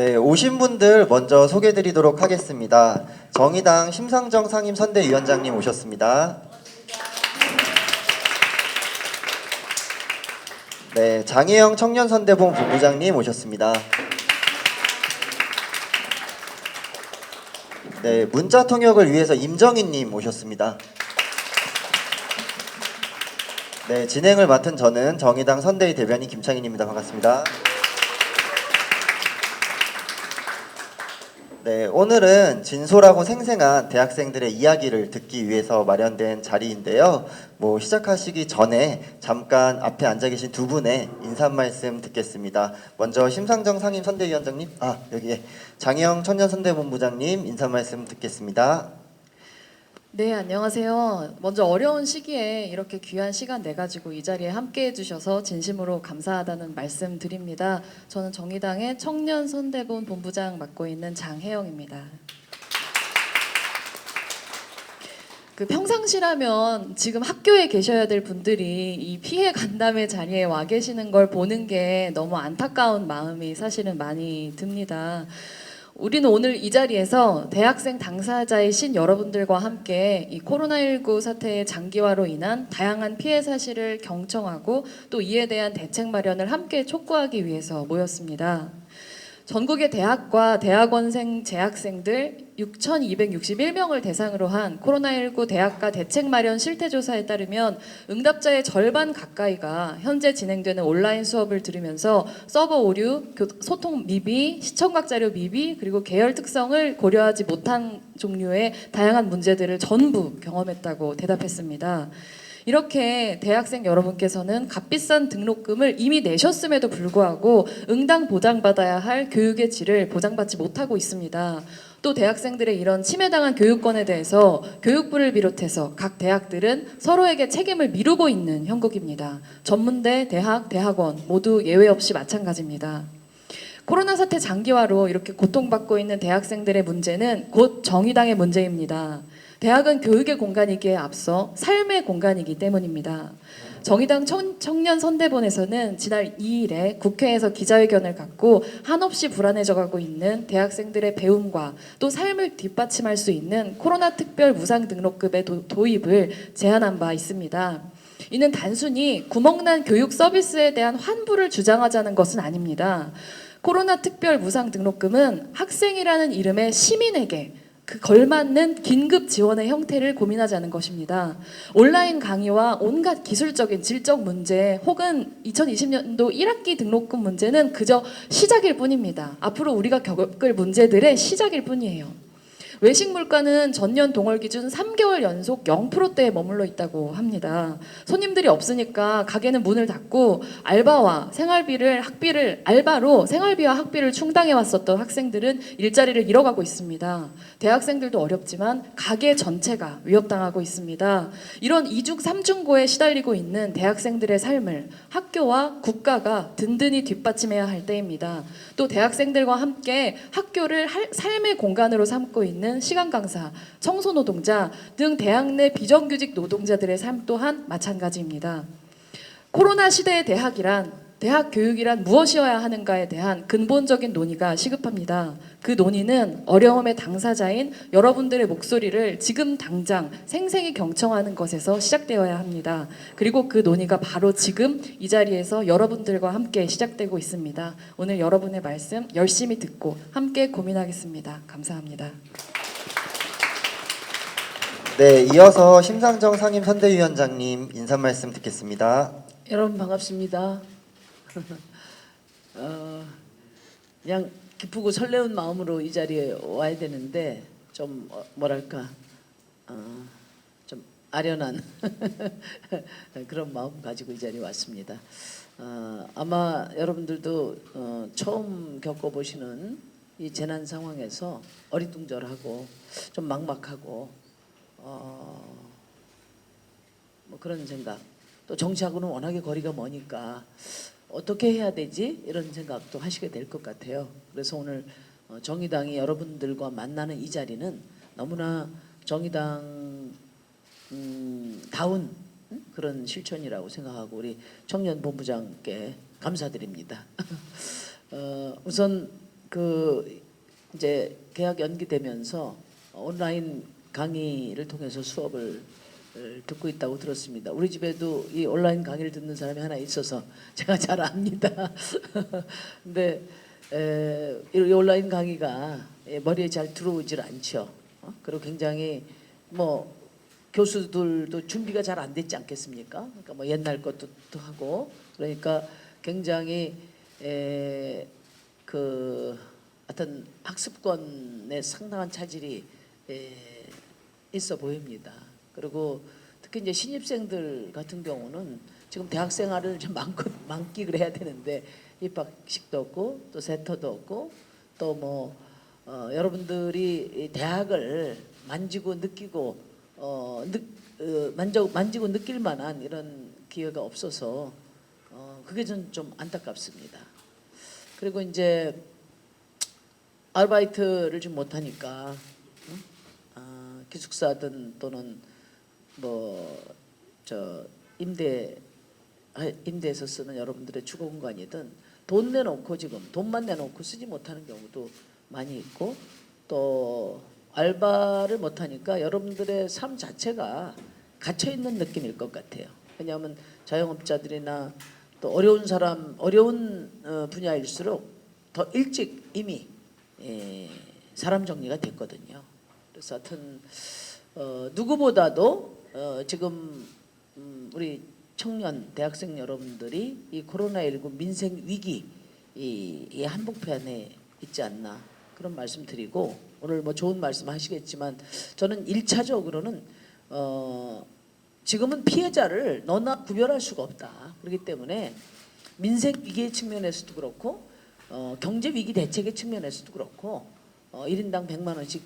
네, 오신 분들 먼저 소개드리도록 하겠습니다. 정의당 심상정 상임선대위원장님 오셨습니다. 네, 장혜영 청년선대본 부부장님 오셨습니다. 네, 문자 통역을 위해서 임정희님 오셨습니다. 네, 진행을 맡은 저는 정의당 선대위 대변인 김창인입니다. 반갑습니다. 네, 오늘은 진솔하고 생생한 대학생들의 이야기를 듣기 위해서 마련된 자리인데요. 시작하시기 전에 잠깐 앞에 앉아 계신 두 분의 인사 말씀 듣겠습니다. 먼저 심상정 상임선대위원장님, 여기에 장혜영 청년선대본부장님 인사 말씀 듣겠습니다. 네, 안녕하세요. 먼저 어려운 시기에 이렇게 귀한 시간 내가지고 이 자리에 함께 해주셔서 진심으로 감사하다는 말씀 드립니다. 저는 정의당의 청년선대본 본부장 맡고 있는 장혜영입니다. 평상시라면 지금 학교에 계셔야 될 분들이 이 피해 간담회 자리에 와 계시는 걸 보는 게 너무 안타까운 마음이 사실은 많이 듭니다. 우리는 오늘 이 자리에서 대학생 당사자이신 여러분들과 함께 이 코로나19 사태의 장기화로 인한 다양한 피해 사실을 경청하고 또 이에 대한 대책 마련을 함께 촉구하기 위해서 모였습니다. 전국의 대학과 대학원생 재학생들 6,261명을 대상으로 한 코로나19 대학가 대책 마련 실태조사에 따르면 응답자의 절반 가까이가 현재 진행되는 온라인 수업을 들으면서 서버 오류, 소통 미비, 시청각 자료 미비, 그리고 계열 특성을 고려하지 못한 종류의 다양한 문제들을 전부 경험했다고 대답했습니다. 이렇게 대학생 여러분께서는 값비싼 등록금을 이미 내셨음에도 불구하고 응당 보장받아야 할 교육의 질을 보장받지 못하고 있습니다. 또 대학생들의 이런 침해당한 교육권에 대해서 교육부를 비롯해서 각 대학들은 서로에게 책임을 미루고 있는 형국입니다. 전문대, 대학, 대학원 모두 예외 없이 마찬가지입니다. 코로나 사태 장기화로 이렇게 고통받고 있는 대학생들의 문제는 곧 정의당의 문제입니다. 대학은 교육의 공간이기에 앞서 삶의 공간이기 때문입니다. 정의당 청년선대본에서는 지난 2일에 국회에서 기자회견을 갖고 한없이 불안해져가고 있는 대학생들의 배움과 또 삶을 뒷받침할 수 있는 코로나 특별 무상 등록급의 도입을 제안한 바 있습니다. 이는 단순히 구멍난 교육 서비스에 대한 환불을 주장하자는 것은 아닙니다. 코로나 특별 무상 등록금은 학생이라는 이름의 시민에게 걸맞는 긴급 지원의 형태를 고민하자는 것입니다. 온라인 강의와 온갖 기술적인 질적 문제 혹은 2020년도 1학기 등록금 문제는 그저 시작일 뿐입니다. 앞으로 우리가 겪을 문제들의 시작일 뿐이에요. 외식 물가는 전년 동월 기준 3개월 연속 0%대에 머물러 있다고 합니다. 손님들이 없으니까 가게는 문을 닫고 알바로 생활비와 학비를 충당해 왔었던 학생들은 일자리를 잃어가고 있습니다. 대학생들도 어렵지만 가게 전체가 위협당하고 있습니다. 이런 이중 삼중고에 시달리고 있는 대학생들의 삶을 학교와 국가가 든든히 뒷받침해야 할 때입니다. 또 대학생들과 함께 학교를 삶의 공간으로 삼고 있는 시간 강사, 청소 노동자 등 대학 내 비정규직 노동자들의 삶 또한 마찬가지입니다. 코로나 시대의 대학 교육이란 무엇이어야 하는가에 대한 근본적인 논의가 시급합니다. 그 논의는 어려움의 당사자인 여러분들의 목소리를 지금 당장 생생히 경청하는 것에서 시작되어야 합니다. 그리고 그 논의가 바로 지금 이 자리에서 여러분들과 함께 시작되고 있습니다. 오늘 여러분의 말씀 열심히 듣고 함께 고민하겠습니다. 감사합니다. 네, 이어서 심상정 상임선대위원장님 인사 말씀 듣겠습니다. 여러분 반갑습니다. 그냥 기쁘고 설레운 마음으로 이 자리에 와야 되는데 좀 좀 아련한 그런 마음 가지고 이 자리에 왔습니다. 아마 여러분들도 처음 겪어보시는 이 재난 상황에서 어리둥절하고 좀 막막하고 그런 생각, 또 정치하고는 워낙에 거리가 머니까 어떻게 해야 되지? 이런 생각도 하시게 될 것 같아요. 그래서 오늘 정의당이 여러분들과 만나는 이 자리는 너무나 정의당 다운 그런 실천이라고 생각하고 우리 청년 본부장께 감사드립니다. 우선 그 이제 개학 연기되면서 온라인 강의를 통해서 수업을 듣고 있다고 들었습니다. 우리 집에도 이 온라인 강의를 듣는 사람이 하나 있어서 제가 잘 압니다. 근데 이 온라인 강의가 머리에 잘 들어오질 않죠. 그리고 굉장히 뭐 교수들도 준비가 잘 안 됐지 않겠습니까? 그러니까 뭐 옛날 것도 하고 그러니까 굉장히 그 어떤 학습권에 상당한 차질이 있어 보입니다. 그리고 특히 이제 신입생들 같은 경우는 지금 대학 생활을 좀 마음껏 만끽을 해야 되는데 입학식도 없고 또 세터도 없고 또 뭐 여러분들이 이 대학을 만지고 느끼고 만지고 느낄 만한 이런 기회가 없어서 그게 좀 안타깝습니다. 그리고 이제 아르바이트를 좀 못하니까 기숙사든 또는 뭐 저 임대해서 쓰는 여러분들의 주거 공간이든 돈 내놓고 지금 돈만 내놓고 쓰지 못하는 경우도 많이 있고 또 알바를 못하니까 여러분들의 삶 자체가 갇혀 있는 느낌일 것 같아요. 왜냐하면 자영업자들이나 또 어려운 분야일수록 더 일찍 이미 사람 정리가 됐거든요. 그래서 하여튼 누구보다도 지금 우리 청년 대학생 여러분들이 이 코로나19 민생 위기 이 한복판에 있지 않나 그런 말씀드리고 오늘 뭐 좋은 말씀 하시겠지만 저는 1차적으로는 지금은 피해자를 너나 구별할 수가 없다. 그렇기 때문에 민생 위기의 측면에서도 그렇고 경제 위기 대책의 측면에서도 그렇고 1인당 100만 원씩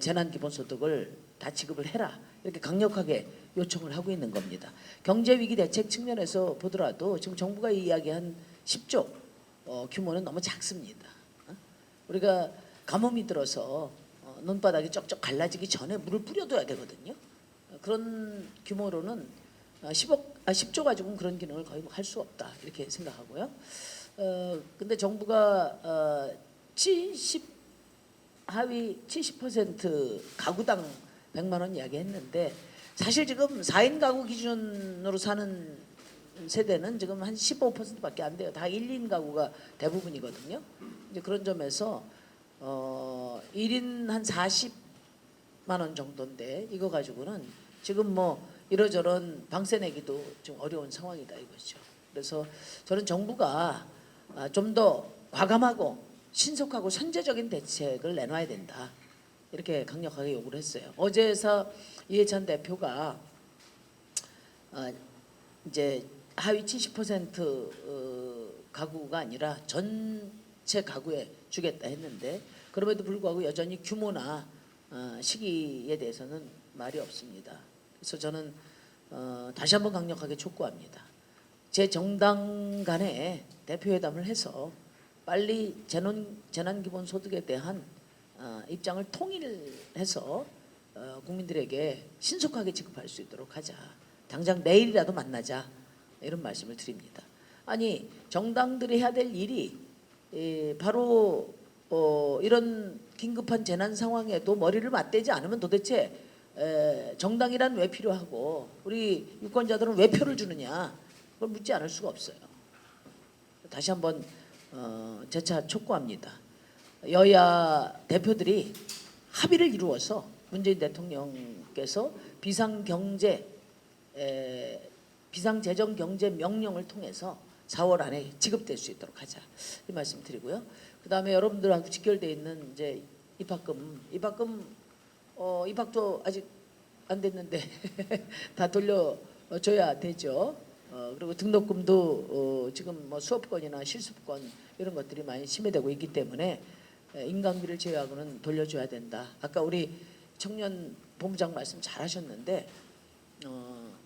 재난 기본소득을 다 지급을 해라. 이렇게 강력하게 요청을 하고 있는 겁니다. 경제 위기 대책 측면에서 보더라도 지금 정부가 이야기한 10조 규모는 너무 작습니다. 우리가 가뭄이 들어서 논바닥이 쩍쩍 갈라지기 전에 물을 뿌려둬야 되거든요. 그런 규모로는 10조 가지고는 그런 기능을 거의 할 수 없다 이렇게 생각하고요. 근데 정부가 하위 70% 가구당 100만 원 이야기했는데 사실 지금 4인 가구 기준으로 사는 세대는 지금 한 15%밖에 안 돼요. 다 1인 가구가 대부분이거든요. 이제 그런 점에서 1인 한 40만 원 정도인데 이거 가지고는 지금 뭐 이러저런 방세 내기도 좀 어려운 상황이다 이거죠. 그래서 저는 정부가 좀 더 과감하고 신속하고 선제적인 대책을 내놔야 된다. 이렇게 강력하게 요구를 했어요. 어제서 이해찬 대표가 이제 하위 70% 가구가 아니라 전체 가구에 주겠다 했는데 그럼에도 불구하고 여전히 규모나 시기에 대해서는 말이 없습니다. 그래서 저는 다시 한번 강력하게 촉구합니다. 제 정당 간에 대표회담을 해서 빨리 재난기본소득에 대한 입장을 통일해서 국민들에게 신속하게 지급할 수 있도록 하자. 당장 내일이라도 만나자. 이런 말씀을 드립니다. 아니 정당들이 해야 될 일이 바로 이런 긴급한 재난 상황에도 머리를 맞대지 않으면 도대체 정당이란 왜 필요하고 우리 유권자들은 왜 표를 주느냐 그걸 묻지 않을 수가 없어요. 다시 한번 재차 촉구합니다. 여야 대표들이 합의를 이루어서 문재인 대통령께서 비상재정경제 명령을 통해서 4월 안에 지급될 수 있도록 하자 이 말씀드리고요. 그 다음에 여러분들하고 직결돼 있는 이제 입학도 아직 안 됐는데 다 돌려줘야 되죠. 그리고 등록금도 지금 뭐 수업권이나 실습권 이런 것들이 많이 심해되고 있기 때문에 인강비를 제외하고는 돌려줘야 된다. 아까 우리 청년 본부장 말씀 잘하셨는데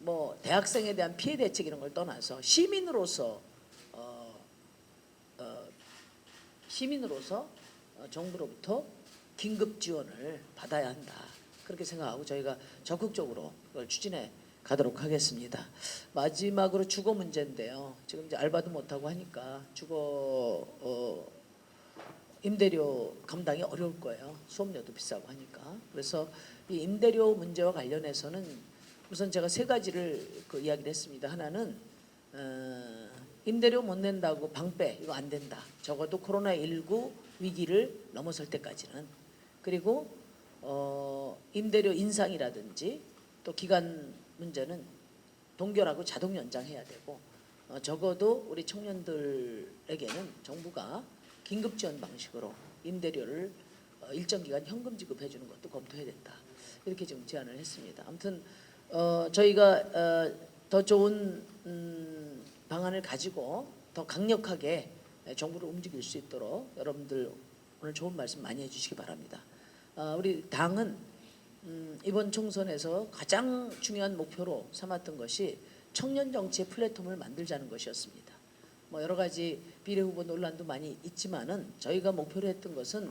뭐 대학생에 대한 피해 대책 이런 걸 떠나서 시민으로서 정부로부터 긴급 지원을 받아야 한다. 그렇게 생각하고 저희가 적극적으로 그걸 추진해 가도록 하겠습니다. 마지막으로 주거 문제인데요. 지금 이제 알바도 못 하고 하니까 주거 임대료 감당이 어려울 거예요. 수업료도 비싸고 하니까. 그래서 이 임대료 문제와 관련해서는 우선 제가 세 가지를 이야기를 했습니다. 하나는 임대료 못 낸다고 방빼 이거 안 된다. 적어도 코로나19 위기를 넘어설 때까지는. 그리고 임대료 인상이라든지 또 기간 문제는 동결하고 자동 연장해야 되고 적어도 우리 청년들에게는 정부가 긴급 지원 방식으로 임대료를 일정 기간 현금 지급해 주는 것도 검토해야 된다. 이렇게 지금 제안을 했습니다. 아무튼 저희가 더 좋은 방안을 가지고 더 강력하게 정부를 움직일 수 있도록 여러분들 오늘 좋은 말씀 많이 해주시기 바랍니다. 우리 당은 이번 총선에서 가장 중요한 목표로 삼았던 것이 청년 정치의 플랫폼을 만들자는 것이었습니다. 뭐 여러 가지 비례 후보 논란도 많이 있지만은 저희가 목표로 했던 것은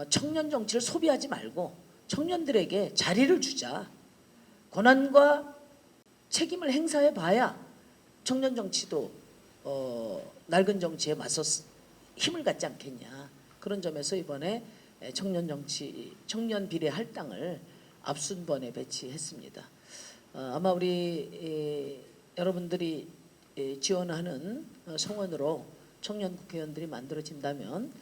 청년 정치를 소비하지 말고 청년들에게 자리를 주자. 권한과 책임을 행사해 봐야 청년 정치도 낡은 정치에 맞서 힘을 갖지 않겠냐. 그런 점에서 이번에 청년 정치, 청년 비례 할당을 앞순번에 배치했습니다. 아마 우리 여러분들이 지원하는 성원으로 청년 국회의원들이 만들어진다면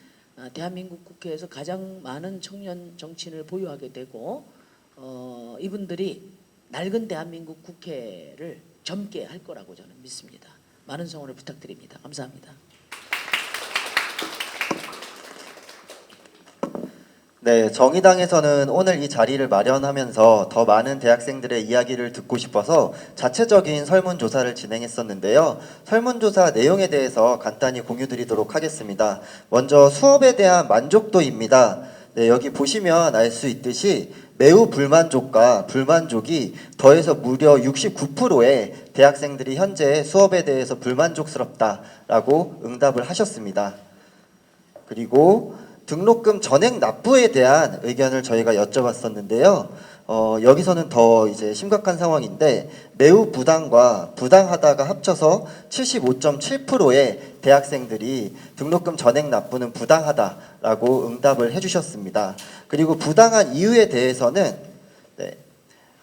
대한민국 국회에서 가장 많은 청년 정치인을 보유하게 되고 이분들이 낡은 대한민국 국회를 젊게 할 거라고 저는 믿습니다. 많은 성원을 부탁드립니다. 감사합니다. 네, 정의당에서는 오늘 이 자리를 마련하면서 더 많은 대학생들의 이야기를 듣고 싶어서 자체적인 설문조사를 진행했었는데요. 설문조사 내용에 대해서 간단히 공유드리도록 하겠습니다. 먼저 수업에 대한 만족도입니다. 네, 여기 보시면 알 수 있듯이 매우 불만족과 불만족이 더해서 무려 69%의 대학생들이 현재 수업에 대해서 불만족스럽다라고 응답을 하셨습니다. 그리고 등록금 전액 납부에 대한 의견을 저희가 여쭤봤었는데요. 여기서는 더 이제 심각한 상황인데 매우 부당과 부당하다가 합쳐서 75.7%의 대학생들이 등록금 전액 납부는 부당하다라고 응답을 해주셨습니다. 그리고 부당한 이유에 대해서는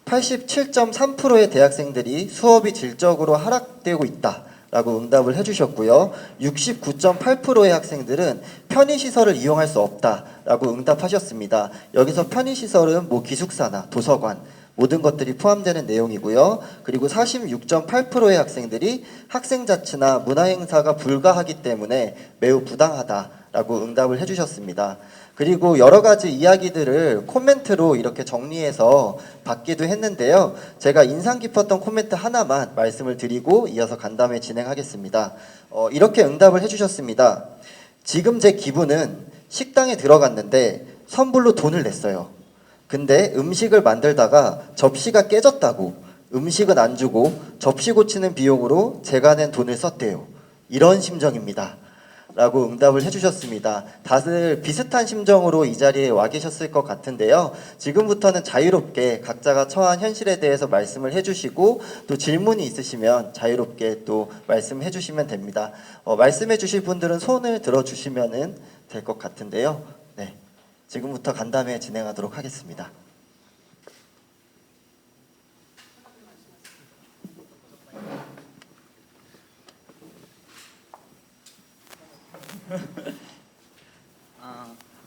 87.3%의 대학생들이 수업이 질적으로 하락되고 있다. 라고 응답을 해주셨고요. 69.8%의 학생들은 편의시설을 이용할 수 없다라고 응답하셨습니다. 여기서 편의시설은 뭐 기숙사나 도서관 모든 것들이 포함되는 내용이고요. 그리고 46.8%의 학생들이 학생자치나 문화행사가 불가하기 때문에 매우 부당하다라고 응답을 해주셨습니다. 그리고 여러 가지 이야기들을 코멘트로 이렇게 정리해서 받기도 했는데요. 제가 인상 깊었던 코멘트 하나만 말씀을 드리고 이어서 간담회 진행하겠습니다. 이렇게 응답을 해주셨습니다. 지금 제 기분은 식당에 들어갔는데 선불로 돈을 냈어요. 근데 음식을 만들다가 접시가 깨졌다고 음식은 안 주고 접시 고치는 비용으로 제가 낸 돈을 썼대요. 이런 심정입니다. 라고 응답을 해주셨습니다. 다들 비슷한 심정으로 이 자리에 와 계셨을 것 같은데요. 지금부터는 자유롭게 각자가 처한 현실에 대해서 말씀을 해주시고 또 질문이 있으시면 자유롭게 또 말씀해 주시면 됩니다. 말씀해 주실 분들은 손을 들어주시면 될 것 같은데요. 네, 지금부터 간담회 진행하도록 하겠습니다.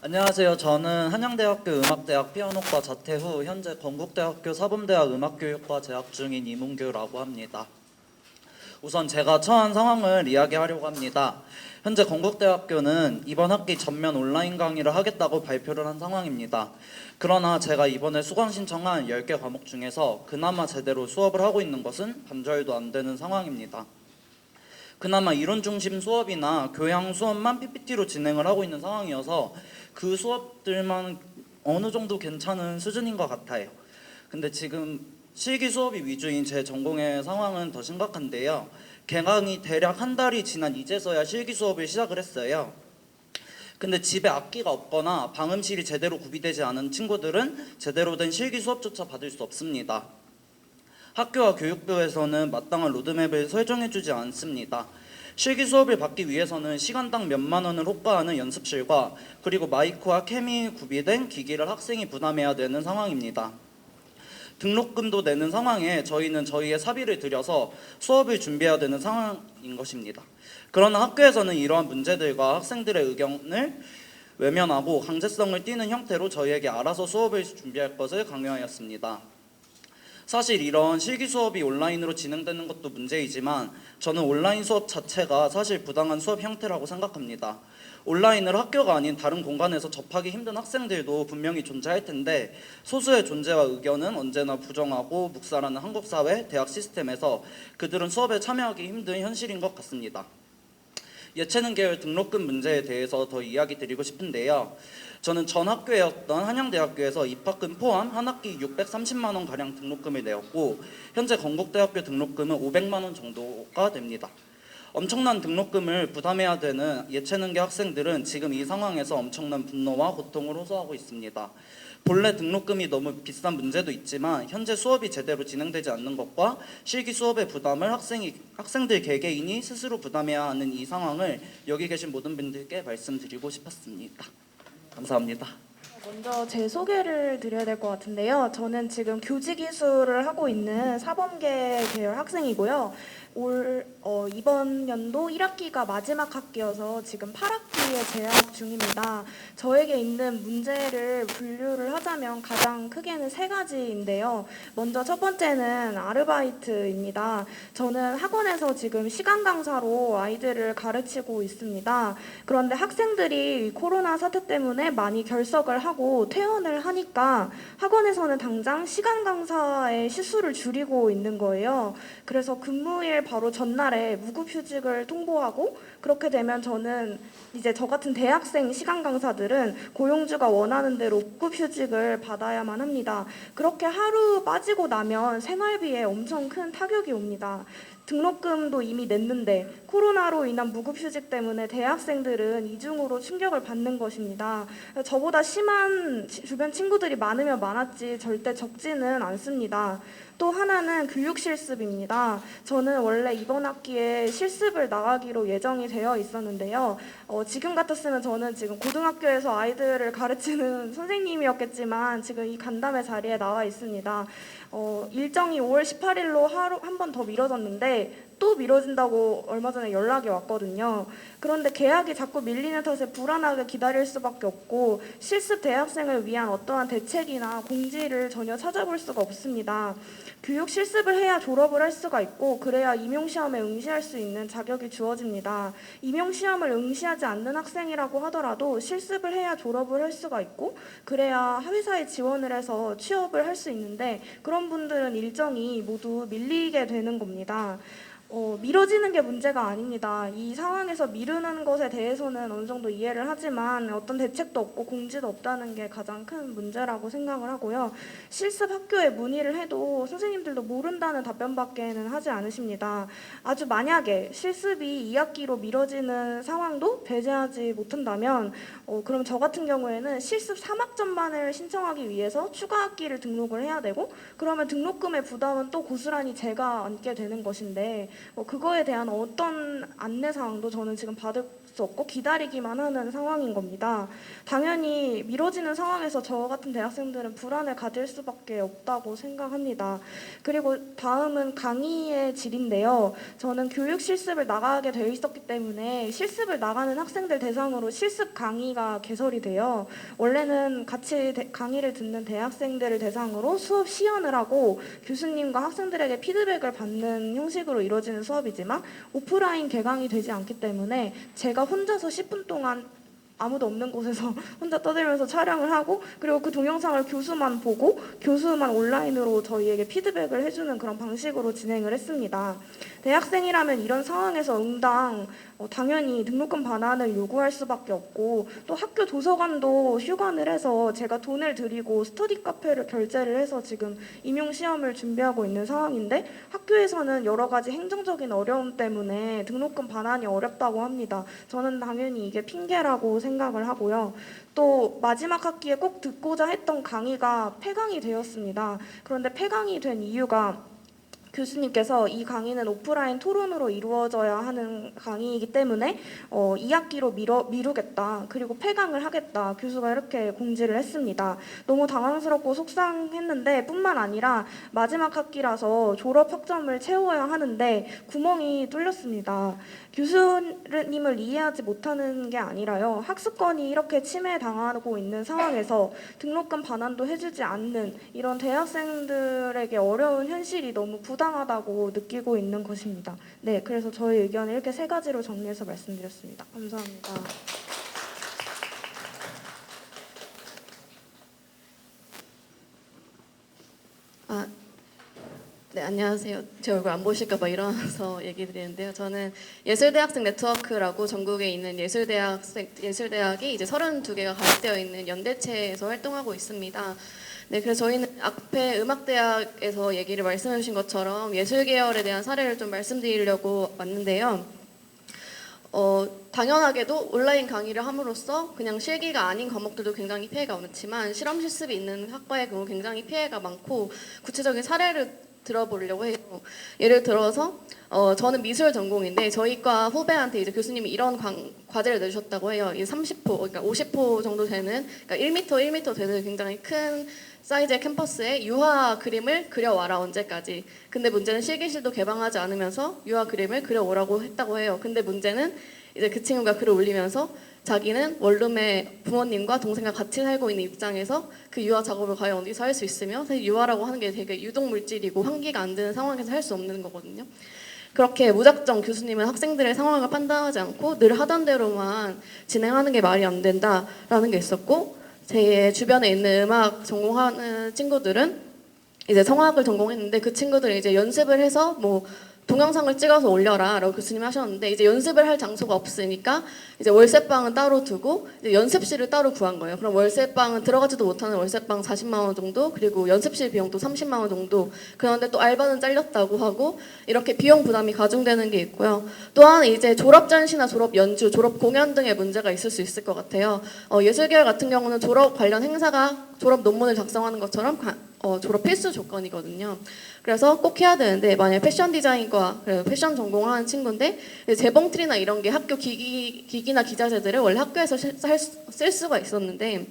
안녕하세요. 저는 한양대학교 음악대학 피아노과 자퇴 후 현재 건국대학교 사범대학 음악교육과 재학 중인 이문규라고 합니다. 우선 제가 처한 상황을 이야기하려고 합니다. 현재 건국대학교는 이번 학기 전면 온라인 강의를 하겠다고 발표를 한 상황입니다. 그러나 제가 이번에 수강 신청한 10개 과목 중에서 그나마 제대로 수업을 하고 있는 것은 반절도 안 되는 상황입니다. 그나마 이론 중심 수업이나 교양 수업만 PPT로 진행을 하고 있는 상황이어서 그 수업들만 어느 정도 괜찮은 수준인 것 같아요. 근데 지금 실기 수업이 위주인 제 전공의 상황은 더 심각한데요. 개강이 대략 한 달이 지난 이제서야 실기 수업을 시작을 했어요. 근데 집에 악기가 없거나 방음실이 제대로 구비되지 않은 친구들은 제대로 된 실기 수업조차 받을 수 없습니다. 학교와 교육부에서는 마땅한 로드맵을 설정해주지 않습니다. 실기 수업을 받기 위해서는 시간당 몇만 원을 호가하는 연습실과 그리고 마이크와 캠이 구비된 기기를 학생이 부담해야 되는 상황입니다. 등록금도 내는 상황에 저희는 저희의 사비를 들여서 수업을 준비해야 되는 상황인 것입니다. 그러나 학교에서는 이러한 문제들과 학생들의 의견을 외면하고 강제성을 띠는 형태로 저희에게 알아서 수업을 준비할 것을 강요하였습니다. 사실 이런 실기 수업이 온라인으로 진행되는 것도 문제이지만 저는 온라인 수업 자체가 사실 부당한 수업 형태라고 생각합니다. 온라인을 학교가 아닌 다른 공간에서 접하기 힘든 학생들도 분명히 존재할 텐데 소수의 존재와 의견은 언제나 부정하고 묵살하는 한국 사회, 대학 시스템에서 그들은 수업에 참여하기 힘든 현실인 것 같습니다. 예체능 계열 등록금 문제에 대해서 더 이야기 드리고 싶은데요. 저는 전 학교였던 한양대학교에서 입학금 포함 한 학기 630만 원 가량 등록금을 내었고 현재 건국대학교 등록금은 500만 원 정도가 됩니다. 엄청난 등록금을 부담해야 되는 예체능계 학생들은 지금 이 상황에서 엄청난 분노와 고통을 호소하고 있습니다. 본래 등록금이 너무 비싼 문제도 있지만 현재 수업이 제대로 진행되지 않는 것과 실기 수업의 부담을 학생들 개개인이 스스로 부담해야 하는 이 상황을 여기 계신 모든 분들께 말씀드리고 싶었습니다. 감사합니다. 먼저 제 소개를 드려야 될 것 같은데요. 저는 지금 교직이수를 하고 있는 사범계 계열 학생이고요. 이번 연도 1학기가 마지막 학기여서 지금 8학기에 재학 중입니다. 저에게 있는 문제를 분류를 하자면 가장 크게는 세 가지인데요. 먼저 첫 번째는 아르바이트입니다. 저는 학원에서 지금 시간 강사로 아이들을 가르치고 있습니다. 그런데 학생들이 코로나 사태 때문에 많이 결석을 하고 퇴원을 하니까 학원에서는 당장 시간 강사의 시수를 줄이고 있는 거예요. 그래서 근무일 바로 전날에 무급휴직을 통보하고 그렇게 되면 저는 이제 저 같은 대학생 시간 강사들은 고용주가 원하는 대로 무급휴직을 받아야만 합니다. 그렇게 하루 빠지고 나면 생활비에 엄청 큰 타격이 옵니다. 등록금도 이미 냈는데 코로나로 인한 무급휴직 때문에 대학생들은 이중으로 충격을 받는 것입니다. 저보다 심한 주변 친구들이 많으면 많았지 절대 적지는 않습니다. 또 하나는 교육 실습입니다. 저는 원래 이번 학기에 실습을 나가기로 예정이 되어 있었는데요. 지금 같았으면 저는 지금 고등학교에서 아이들을 가르치는 선생님이었겠지만 지금 이 간담회 자리에 나와 있습니다. 일정이 5월 18일로 하루 한 번 더 미뤄졌는데 또 미뤄진다고 얼마 전에 연락이 왔거든요. 그런데 계약이 자꾸 밀리는 탓에 불안하게 기다릴 수밖에 없고 실습 대학생을 위한 어떠한 대책이나 공지를 전혀 찾아볼 수가 없습니다. 교육 실습을 해야 졸업을 할 수가 있고 그래야 임용시험에 응시할 수 있는 자격이 주어집니다. 임용시험을 응시하지 않는 학생이라고 하더라도 실습을 해야 졸업을 할 수가 있고 그래야 회사에 지원을 해서 취업을 할 수 있는데 그런 분들은 일정이 모두 밀리게 되는 겁니다. 미뤄지는 게 문제가 아닙니다. 이 상황에서 미루는 것에 대해서는 어느 정도 이해를 하지만 어떤 대책도 없고 공지도 없다는 게 가장 큰 문제라고 생각을 하고요. 실습 학교에 문의를 해도 선생님들도 모른다는 답변밖에는 하지 않으십니다. 아주 만약에 실습이 2학기로 미뤄지는 상황도 배제하지 못한다면 그럼 저 같은 경우에는 실습 3학 전반을 신청하기 위해서 추가 학기를 등록을 해야 되고 그러면 등록금의 부담은 또 고스란히 제가 안게 되는 것인데 그거에 대한 어떤 안내사항도 저는 지금 받을 수 없고 기다리기만 하는 상황인 겁니다. 당연히 미뤄지는 상황에서 저 같은 대학생들은 불안을 가질 수밖에 없다고 생각합니다. 그리고 다음은 강의의 질인데요. 저는 교육 실습을 나가게 되어 있었기 때문에 실습을 나가는 학생들 대상으로 실습 강의가 개설이 돼요. 원래는 같이 강의를 듣는 대학생들을 대상으로 수업 시연을 하고 교수님과 학생들에게 피드백을 받는 형식으로 이루어지는 수업이지만 오프라인 개강이 되지 않기 때문에 제가 혼자서 10분 동안 아무도 없는 곳에서 혼자 떠들면서 촬영을 하고 그리고 그 동영상을 교수만 보고 교수만 온라인으로 저희에게 피드백을 해주는 그런 방식으로 진행을 했습니다. 대학생이라면 이런 상황에서 응당 당연히 등록금 반환을 요구할 수밖에 없고 또 학교 도서관도 휴관을 해서 제가 돈을 들이고 스터디 카페를 결제를 해서 지금 임용시험을 준비하고 있는 상황인데 학교에서는 여러 가지 행정적인 어려움 때문에 등록금 반환이 어렵다고 합니다. 저는 당연히 이게 핑계라고 생각을 하고요. 또 마지막 학기에 꼭 듣고자 했던 강의가 폐강이 되었습니다. 그런데 폐강이 된 이유가 교수님께서 이 강의는 오프라인 토론으로 이루어져야 하는 강의이기 때문에 2학기로 미루겠다. 그리고 폐강을 하겠다. 교수가 이렇게 공지를 했습니다. 너무 당황스럽고 속상했는데 뿐만 아니라 마지막 학기라서 졸업 학점을 채워야 하는데 구멍이 뚫렸습니다. 교수님을 이해하지 못하는 게 아니라요. 학습권이 이렇게 침해당하고 있는 상황에서 등록금 반환도 해주지 않는 이런 대학생들에게 어려운 현실이 너무 부당하다고 느끼고 있는 것입니다. 네, 그래서 저희 의견을 이렇게 세 가지로 정리해서 말씀드렸습니다. 감사합니다. 네, 안녕하세요. 제 얼굴 안 보실까 봐 일어나서 얘기 드리는데요. 저는 예술대학생 네트워크라고 전국에 있는 예술대학이 이제 32개가 가입되어 있는 연대체에서 활동하고 있습니다. 네, 그래서 저희는 앞에 음악대학에서 얘기를 말씀해 주신 것처럼 예술 계열에 대한 사례를 좀 말씀드리려고 왔는데요. 당연하게도 온라인 강의를 함으로써 그냥 실기가 아닌 과목들도 굉장히 피해가 많지만 실험 실습이 있는 학과의 경우 굉장히 피해가 많고 구체적인 사례를 들어보려고 해요. 예를 들어서 저는 미술 전공인데 저희과 후배한테 이제 교수님이 이런 과제를 내주셨다고 해요. 이게 30호, 그러니까 50호 정도 되는, 그러니까 1m 되는 굉장히 큰 사이즈의 캠퍼스에 유화 그림을 그려와라 언제까지. 근데 문제는 실기실도 개방하지 않으면서 유화 그림을 그려오라고 했다고 해요. 근데 문제는 이제 그 친구가 글을 올리면서 자기는 원룸에 부모님과 동생과 같이 살고 있는 입장에서 그 유화 작업을 과연 어디서 할 수 있으며 사실 유화라고 하는 게 되게 유독 물질이고 환기가 안 되는 상황에서 할 수 없는 거거든요. 그렇게 무작정 교수님은 학생들의 상황을 판단하지 않고 늘 하던 대로만 진행하는 게 말이 안 된다라는 게 있었고, 제 주변에 있는 음악 전공하는 친구들은 이제 성악을 전공했는데 그 친구들이 이제 연습을 해서 뭐 동영상을 찍어서 올려라라고 교수님이 하셨는데 이제 연습을 할 장소가 없으니까 이제 월세방은 따로 두고 이제 연습실을 따로 구한 거예요. 그럼 월세방은 들어가지도 못하는 월세방 40만 원 정도, 그리고 연습실 비용도 30만 원 정도. 그런데 또 알바는 잘렸다고 하고 이렇게 비용 부담이 가중되는 게 있고요. 또한 이제 졸업 전시나 졸업 연주, 졸업 공연 등의 문제가 있을 수 있을 것 같아요. 예술계열 같은 경우는 졸업 관련 행사가 졸업 논문을 작성하는 것처럼 졸업 필수 조건이거든요. 그래서 꼭 해야 되는데 만약에 패션 디자인과 패션 전공하는 친구인데 재봉틀이나 이런 게 학교 기기나 기자재들을 원래 학교에서 쓸 수가 있었는데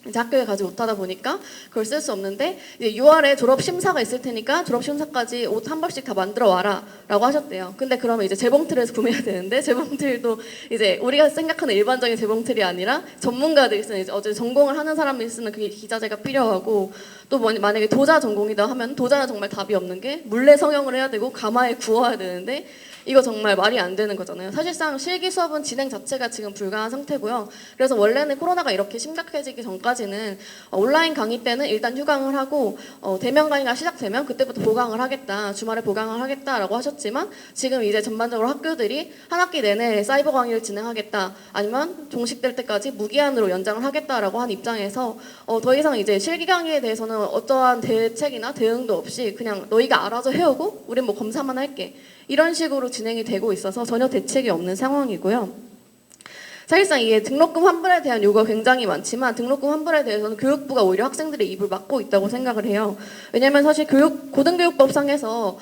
이제 학교에 가지 못하다 보니까 그걸 쓸 수 없는데 이제 6월에 졸업 심사가 있을 테니까 졸업 심사까지 옷 한 벌씩 다 만들어 와라라고 하셨대요. 근데 그러면 이제 재봉틀을 구매해야 되는데 재봉틀도 이제 우리가 생각하는 일반적인 재봉틀이 아니라 전문가들이 쓰는 이제 어제 전공을 하는 사람이 쓰는 그 기자재가 필요하고, 또 만약에 도자 전공이다 하면 도자는 정말 답이 없는 게 물레 성형을 해야 되고 가마에 구워야 되는데 이거 정말 말이 안 되는 거잖아요. 사실상 실기 수업은 진행 자체가 지금 불가한 상태고요. 그래서 원래는 코로나가 이렇게 심각해지기 전까지는 온라인 강의 때는 일단 휴강을 하고 대면 강의가 시작되면 그때부터 보강을 하겠다, 주말에 보강을 하겠다라고 하셨지만 지금 이제 전반적으로 학교들이 한 학기 내내 사이버 강의를 진행하겠다, 아니면 종식될 때까지 무기한으로 연장을 하겠다라고 한 입장에서 더 이상 이제 실기 강의에 대해서는 어떠한 대책이나 대응도 없이 그냥 너희가 알아서 해오고 우린 뭐 검사만 할게, 이런 식으로 진행이 되고 있어서 전혀 대책이 없는 상황이고요. 사실상 이게 등록금 환불에 대한 요구가 굉장히 많지만 등록금 환불에 대해서는 교육부가 오히려 학생들의 입을 막고 있다고 생각을 해요. 왜냐하면 사실 고등교육법상에서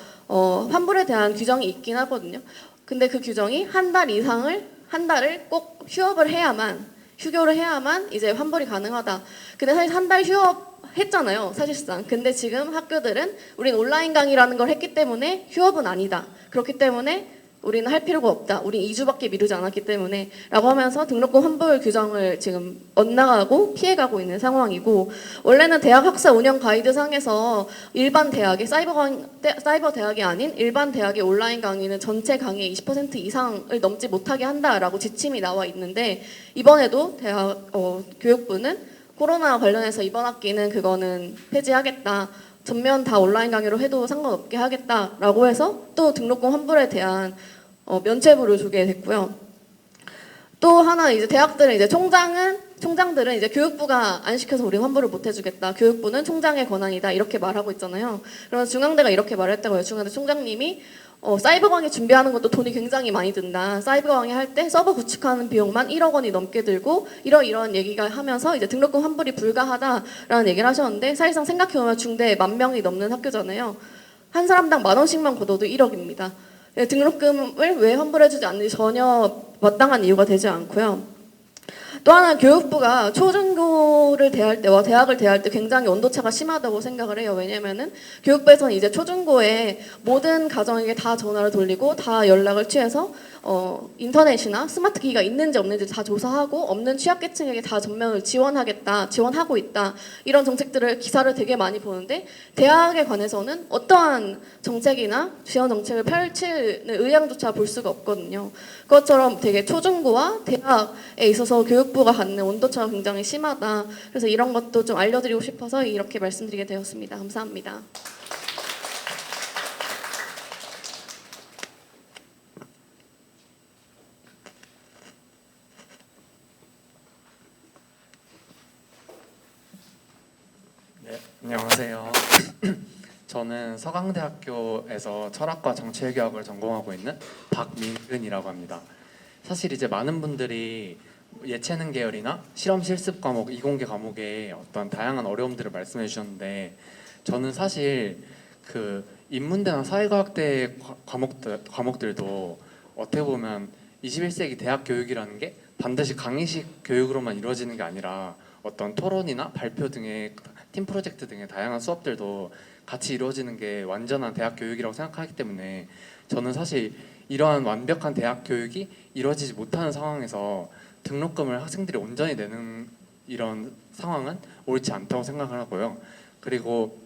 환불에 대한 규정이 있긴 하거든요. 근데 그 규정이 한 달을 꼭 휴업을 해야만, 휴교를 해야만 이제 환불이 가능하다. 근데 사실 한 달 휴업 했잖아요, 사실상. 근데 지금 학교들은 우린 온라인 강의라는 걸 했기 때문에 휴업은 아니다, 그렇기 때문에 우리는 할 필요가 없다, 우린 2주밖에 미루지 않았기 때문에 라고 하면서 등록금 환불 규정을 지금 엇나가고 피해가고 있는 상황이고, 원래는 대학 학사 운영 가이드상에서 일반 대학의 사이버 대학이 아닌 일반 대학의 온라인 강의는 전체 강의의 20% 이상을 넘지 못하게 한다라고 지침이 나와 있는데, 이번에도 대학 교육부는 코로나 관련해서 이번 학기는 그거는 폐지하겠다, 전면 다 온라인 강의로 해도 상관없게 하겠다라고 해서 또 등록금 환불에 대한 면죄부를 주게 됐고요. 또 하나 이제 대학들은 이제 총장들은 이제 교육부가 안 시켜서 우리 환불을 못 해주겠다, 교육부는 총장의 권한이다, 이렇게 말하고 있잖아요. 그래서 중앙대가 이렇게 말했다고요. 중앙대 총장님이 사이버 강의 준비하는 것도 돈이 굉장히 많이 든다. 사이버 강의 할 때 서버 구축하는 비용만 1억 원이 넘게 들고 이런 얘기가 하면서 이제 등록금 환불이 불가하다라는 얘기를 하셨는데, 사실상 생각해보면 중대 10,000명이 넘는 학교잖아요. 한 사람당 10,000원씩만 걷어도 1억입니다. 등록금을 왜 환불해주지 않는지 전혀 마땅한 이유가 되지 않고요. 또 하나 교육부가 초중고를 대할 때와 대학을 대할 때 굉장히 온도차가 심하다고 생각을 해요. 왜냐면은 교육부에서는 이제 초중고에 모든 가정에게 다 전화를 돌리고 다 연락을 취해서 인터넷이나 스마트 기기가 있는지 없는지 다 조사하고 없는 취약계층에게 다 전면을 지원하고 있다. 이런 정책들을 기사를 되게 많이 보는데 대학에 관해서는 어떠한 정책이나 지원 정책을 펼치는 의향조차 볼 수가 없거든요. 그것처럼 되게 초중고와 대학에 있어서 교육부가 갖는 온도차가 굉장히 심하다. 그래서 이런 것도 좀 알려드리고 싶어서 이렇게 말씀드리게 되었습니다. 감사합니다. 네, 안녕하세요. 저는 서강대학교에서 철학과 정치외교학을 전공하고 있는 박민근이라고 합니다. 사실 이제 많은 분들이 예체능 계열이나 실험 실습 과목, 이공계 과목에 어떤 다양한 어려움들을 말씀해 주셨는데 저는 사실 그 인문대나 사회과학대 과목들도 어떻게 보면 21세기 대학 교육이라는 게 반드시 강의식 교육으로만 이루어지는 게 아니라 어떤 토론이나 발표 등의 팀 프로젝트 등의 다양한 수업들도 같이 이루어지는 게 완전한 대학 교육이라고 생각하기 때문에 저는 사실 이러한 완벽한 대학 교육이 이루어지지 못하는 상황에서 등록금을 학생들이 온전히 내는 이런 상황은 옳지 않다고 생각을 하고요. 그리고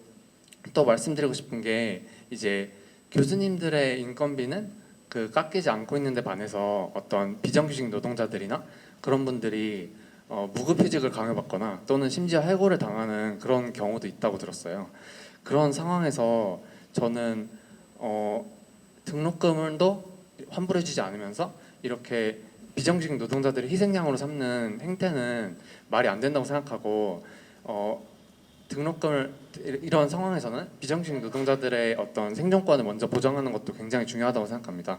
또 말씀드리고 싶은 게 이제 교수님들의 인건비는 그 깎이지 않고 있는데 반해서 어떤 비정규직 노동자들이나 그런 분들이 무급휴직을 강요받거나 또는 심지어 해고를 당하는 그런 경우도 있다고 들었어요. 그런 상황에서 저는 등록금도 환불해주지 않으면서 이렇게 비정규직 노동자들을 희생양으로 삼는 행태는 말이 안 된다고 생각하고 등록금을 이런 상황에서는 비정규직 노동자들의 어떤 생존권을 먼저 보장하는 것도 굉장히 중요하다고 생각합니다.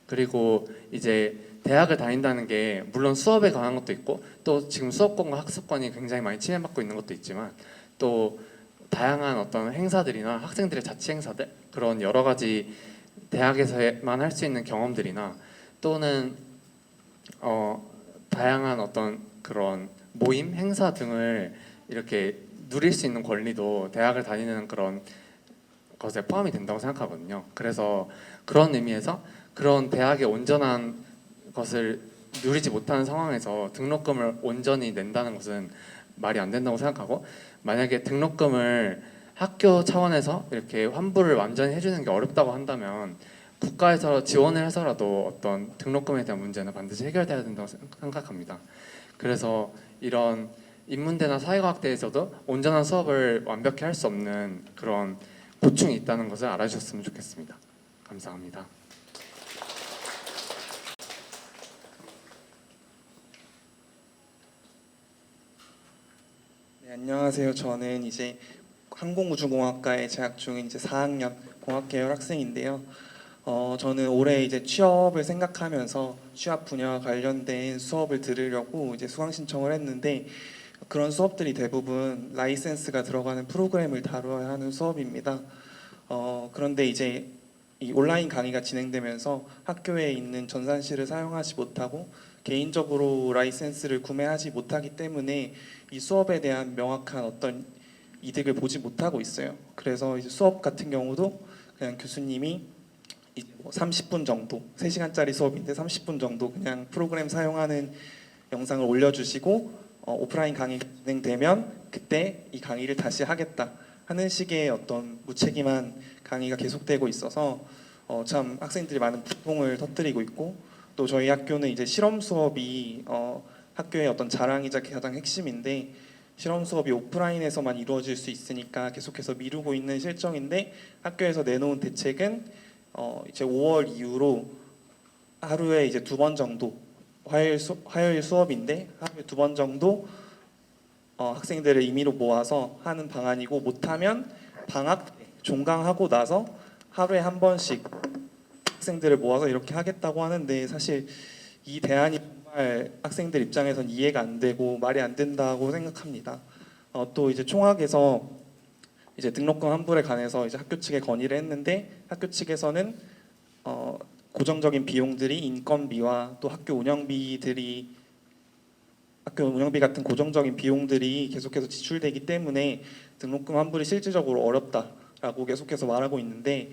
그리고 이제 대학을 다닌다는 게 물론 수업에 관한 것도 있고 또 지금 수업권과 학습권이 굉장히 많이 침해받고 있는 것도 있지만 또 다양한 어떤 행사들이나 학생들의 자치 행사들 그런 여러 가지 대학에서만 할 수 있는 경험들이나 또는 다양한 어떤 그런 모임 행사 등을 이렇게 누릴 수 있는 권리도 대학을 다니는 그런 것에 포함이 된다고 생각하거든요. 그래서 그런 의미에서 그런 대학의 온전한 것을 누리지 못하는 상황에서 등록금을 온전히 낸다는 것은 말이 안 된다고 생각하고 만약에 등록금을 학교 차원에서 이렇게 환불을 완전히 해주는 게 어렵다고 한다면 국가에서 지원을 해서라도 어떤 등록금에 대한 문제는 반드시 해결돼야 된다고 생각합니다. 그래서 이런 인문대나 사회과학대에서도 온전한 수업을 완벽히 할 수 없는 그런 고충이 있다는 것을 알아주셨으면 좋겠습니다. 감사합니다. 네, 안녕하세요. 저는 이제 항공우주공학과에 재학 중인 이제 4학년 공학계열 학생인데요. 저는 올해 이제 취업을 생각하면서 취업 분야와 관련된 수업을 들으려고 이제 수강 신청을 했는데 그런 수업들이 대부분 라이센스가 들어가는 프로그램을 다뤄야 하는 수업입니다. 그런데 이제 이 온라인 강의가 진행되면서 학교에 있는 전산실을 사용하지 못하고 개인적으로 라이센스를 구매하지 못하기 때문에 이 수업에 대한 명확한 어떤 이득을 보지 못하고 있어요. 그래서 이제 수업 같은 경우도 그냥 교수님이 30분 정도, 3시간짜리 수업인데 30분 정도 그냥 프로그램 사용하는 영상을 올려주시고 오프라인 강의가 진행되면 그때 이 강의를 다시 하겠다 하는 식의 어떤 무책임한 강의가 계속되고 있어서 참 학생들이 많은 불통을 터뜨리고 있고 또 저희 학교는 이제 실험 수업이 학교의 어떤 자랑이자 가장 핵심인데 실험 수업이 오프라인에서만 이루어질 수 있으니까 계속해서 미루고 있는 실정인데 학교에서 내놓은 대책은 이제 5월 이후로 하루에 이제 2번 정도 화요일 수업인데 하루에 2번 정도 학생들을 임의로 모아서 하는 방안이고 못하면 방학 종강하고 나서 하루에 한 번씩 학생들을 모아서 이렇게 하겠다고 하는데 사실 이 대안이 정말 학생들 입장에선 이해가 안 되고 말이 안 된다고 생각합니다. 또 이제 총학에서 이제 등록금 환불에 관해서 이제 학교 측에 건의를 했는데 학교 측에서는 고정적인 비용들이 인건비와 또 학교 운영비 같은 고정적인 비용들이 계속해서 지출되기 때문에 등록금 환불이 실질적으로 어렵다라고 계속해서 말하고 있는데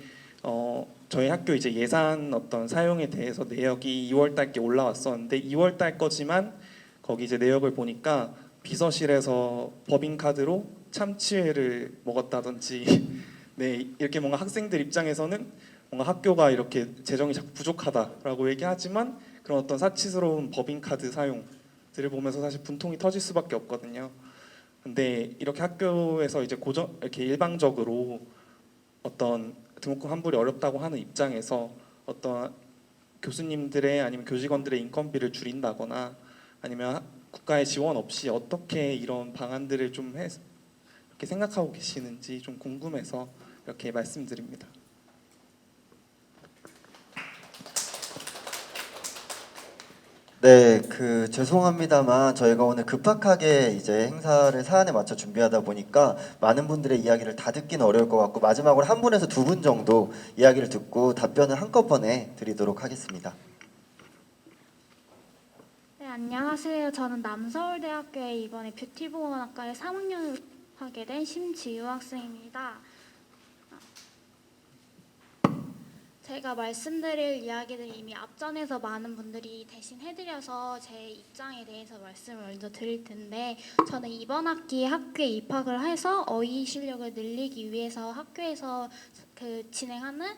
저희 학교 이제 예산 어떤 사용에 대해서 내역이 2월 달께 올라왔었는데 2월 달 거지만 거기 이제 내역을 보니까 비서실에서 법인카드로 참치회를 먹었다든지 네 이렇게 뭔가 학생들 입장에서는 뭔가 학교가 이렇게 재정이 자꾸 부족하다라고 얘기하지만 그런 어떤 사치스러운 법인카드 사용들을 보면서 사실 분통이 터질 수밖에 없거든요. 근데 이렇게 학교에서 이제 이렇게 일방적으로 어떤 등록금 환불이 어렵다고 하는 입장에서 어떤 교수님들의 아니면 교직원들의 인건비를 줄인다거나 아니면 국가의 지원 없이 어떻게 이런 방안들을 좀 이렇게 생각하고 계시는지 좀 궁금해서 이렇게 말씀드립니다. 네, 죄송합니다만 저희가 오늘 급박하게 이제 행사를 사안에 맞춰 준비하다 보니까 많은 분들의 이야기를 다 듣기는 어려울 것 같고 마지막으로 한 분에서 두 분 정도 이야기를 듣고 답변을 한꺼번에 드리도록 하겠습니다. 네, 안녕하세요. 저는 남서울대학교에 이번에 뷰티보건학과에 3학년을 하게 된 심지유 학생입니다. 제가 말씀드릴 이야기들이 이미 앞전에서 많은 분들이 대신 해드려서 제 입장에 대해서 말씀을 먼저 드릴 텐데 저는 이번 학기에 학교에 입학을 해서 어휘 실력을 늘리기 위해서 학교에서 진행하는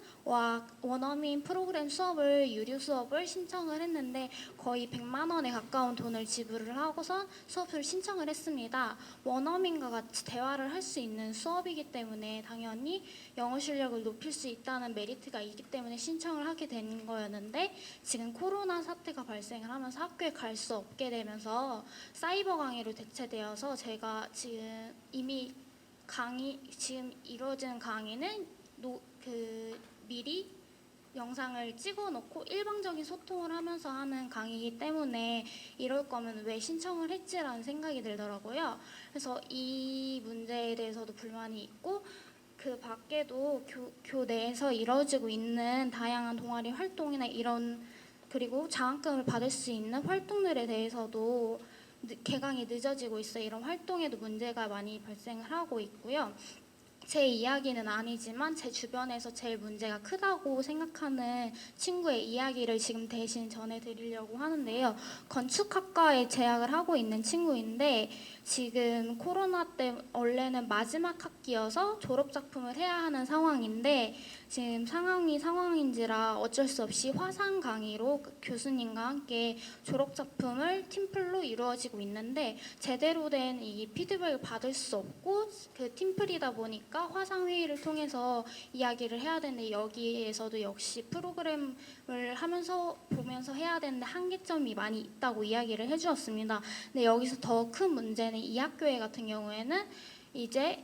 원어민 프로그램 수업을 유료 수업을 신청을 했는데 거의 100만 원에 가까운 돈을 지불을 하고선 수업을 신청을 했습니다. 원어민과 같이 대화를 할 수 있는 수업이기 때문에 당연히 영어 실력을 높일 수 있다는 메리트가 있기 때문에 신청을 하게 된 거였는데 지금 코로나 사태가 발생을 하면서 학교에 갈 수 없게 되면서 사이버 강의로 대체되어서 제가 지금 이미 지금 이루어지는 강의는 미리 영상을 찍어놓고 일방적인 소통을 하면서 하는 강의이기 때문에 이럴 거면 왜 신청을 했지라는 생각이 들더라고요. 그래서 이 문제에 대해서도 불만이 있고 그 밖에도 교내에서 이루어지고 있는 다양한 동아리 활동이나 그리고 장학금을 받을 수 있는 활동들에 대해서도 개강이 늦어지고 있어요. 이런 활동에도 문제가 많이 발생을 하고 있고요. 제 이야기는 아니지만 제 주변에서 제일 문제가 크다고 생각하는 친구의 이야기를 지금 대신 전해드리려고 하는데요. 건축학과에 재학을 하고 있는 친구인데 지금 코로나 때 원래는 마지막 학기여서 졸업작품을 해야 하는 상황인데 지금 상황인지라 어쩔 수 없이 화상 강의로 교수님과 함께 졸업작품을 팀플로 이루어지고 있는데 제대로 된 이 피드백을 받을 수 없고 팀플이다 보니까 화상 회의를 통해서 이야기를 해야 되는데 여기에서도 역시 프로그램을 보면서 해야 되는데 한계점이 많이 있다고 이야기를 해주었습니다. 근데 여기서 더 큰 문제는 이 학교에 같은 경우에는 이제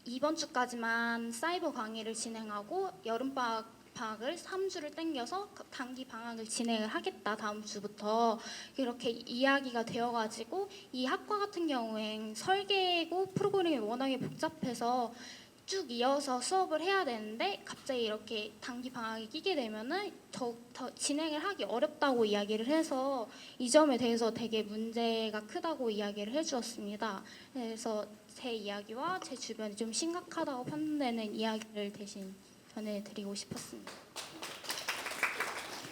이번 주까지만 사이버 강의를 진행하고 여름방학을 3주를 땡겨서 단기 방학을 진행을 하겠다 다음 주부터 이렇게 이야기가 되어가지고 이 학과 같은 경우엔 설계고 프로그램이 워낙에 복잡해서 쭉 이어서 수업을 해야 되는데 갑자기 이렇게 단기 방학이 끼게 되면은 더 진행을 하기 어렵다고 이야기를 해서 이 점에 대해서 되게 문제가 크다고 이야기를 해주었습니다. 그래서 제 이야기와 제 주변이 좀 심각하다고 판단되는 이야기를 대신 전해드리고 싶었습니다.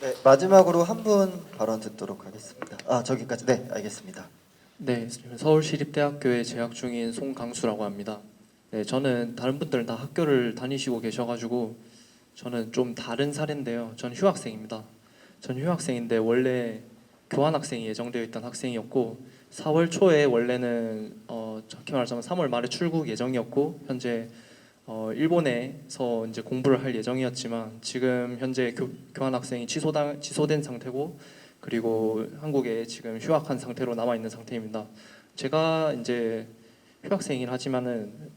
네, 마지막으로 한 분 발언 듣도록 하겠습니다. 저기까지. 네, 알겠습니다. 네, 서울시립대학교에 재학 중인 송강수라고 합니다. 네, 저는 다른 분들은 다 학교를 다니시고 계셔가지고 저는 좀 다른 사례인데요. 전 휴학생입니다. 전 휴학생인데 원래 교환학생이 예정되어 있던 학생이었고 4월 초에 원래는 정확히 말하자면 3월 말에 출국 예정이었고 현재 일본에서 이제 공부를 할 예정이었지만 지금 현재 교환학생이 취소된 상태고 그리고 한국에 지금 휴학한 상태로 남아 있는 상태입니다. 제가 이제 휴학생이긴 하지만은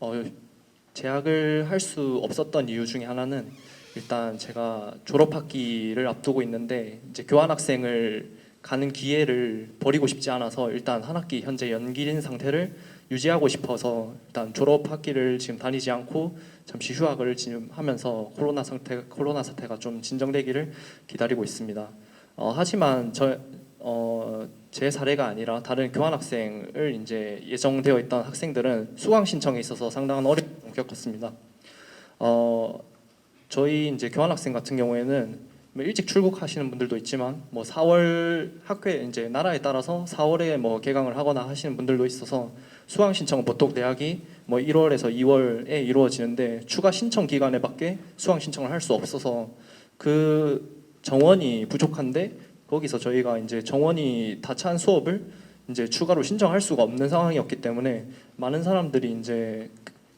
재학을 할 수 없었던 이유 중에 하나는 일단 제가 졸업학기를 앞두고 있는데 이제 교환학생을 가는 기회를 버리고 싶지 않아서 일단 한 학기 현재 연기인 상태를 유지하고 싶어서 일단 졸업 학기를 지금 다니지 않고 잠시 휴학을 지금 하면서 코로나 사태가 좀 진정되기를 기다리고 있습니다. 하지만 제 사례가 아니라 다른 교환학생을 이제 예정되어 있던 학생들은 수강 신청에 있어서 상당한 어려움을 겪었습니다. 저희 이제 교환학생 같은 경우에는 뭐 일찍 출국하시는 분들도 있지만 뭐 4월 학회 이제 나라에 따라서 4월에 뭐 개강을 하거나 하시는 분들도 있어서 수강 신청은 보통 대학이 뭐 1월에서 2월에 이루어지는데 추가 신청 기간에밖에 수강 신청을 할 수 없어서 그 정원이 부족한데 거기서 저희가 이제 정원이 다 찬 수업을 이제 추가로 신청할 수가 없는 상황이었기 때문에 많은 사람들이 이제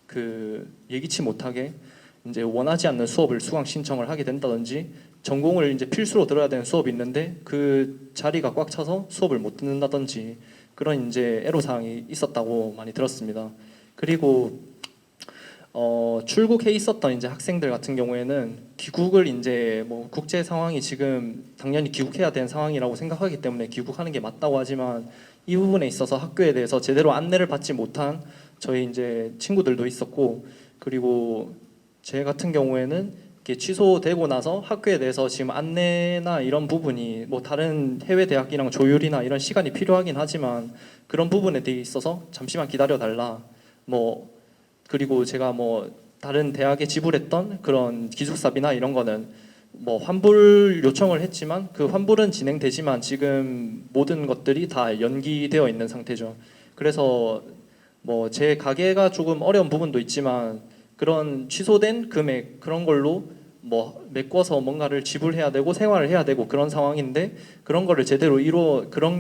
그 예기치 못하게 이제 원하지 않는 수업을 수강 신청을 하게 된다든지 전공을 이제 필수로 들어야 되는 수업이 있는데 그 자리가 꽉 차서 수업을 못 듣는다든지 그런 이제 애로 사항이 있었다고 많이 들었습니다. 그리고 출국해 있었던 이제 학생들 같은 경우에는 귀국을 이제 뭐 국제 상황이 지금 당연히 귀국해야 되는 상황이라고 생각하기 때문에 귀국하는 게 맞다고 하지만 이 부분에 있어서 학교에 대해서 제대로 안내를 받지 못한 저희 이제 친구들도 있었고 그리고 제 같은 경우에는 이렇게 취소되고 나서 학교에 대해서 지금 안내나 이런 부분이 뭐 다른 해외 대학이랑 조율이나 이런 시간이 필요하긴 하지만 그런 부분에 대해 있어서 잠시만 기다려 달라 뭐 그리고 제가 뭐 다른 대학에 지불했던 그런 기숙사비나 이런 거는 뭐 환불 요청을 했지만 그 환불은 진행되지만 지금 모든 것들이 다 연기되어 있는 상태죠. 그래서 뭐 제 가게가 조금 어려운 부분도 있지만 그런 취소된 금액 그런 걸로 뭐 메꿔서 뭔가를 지불해야 되고 생활을 해야 되고 그런 상황인데 그런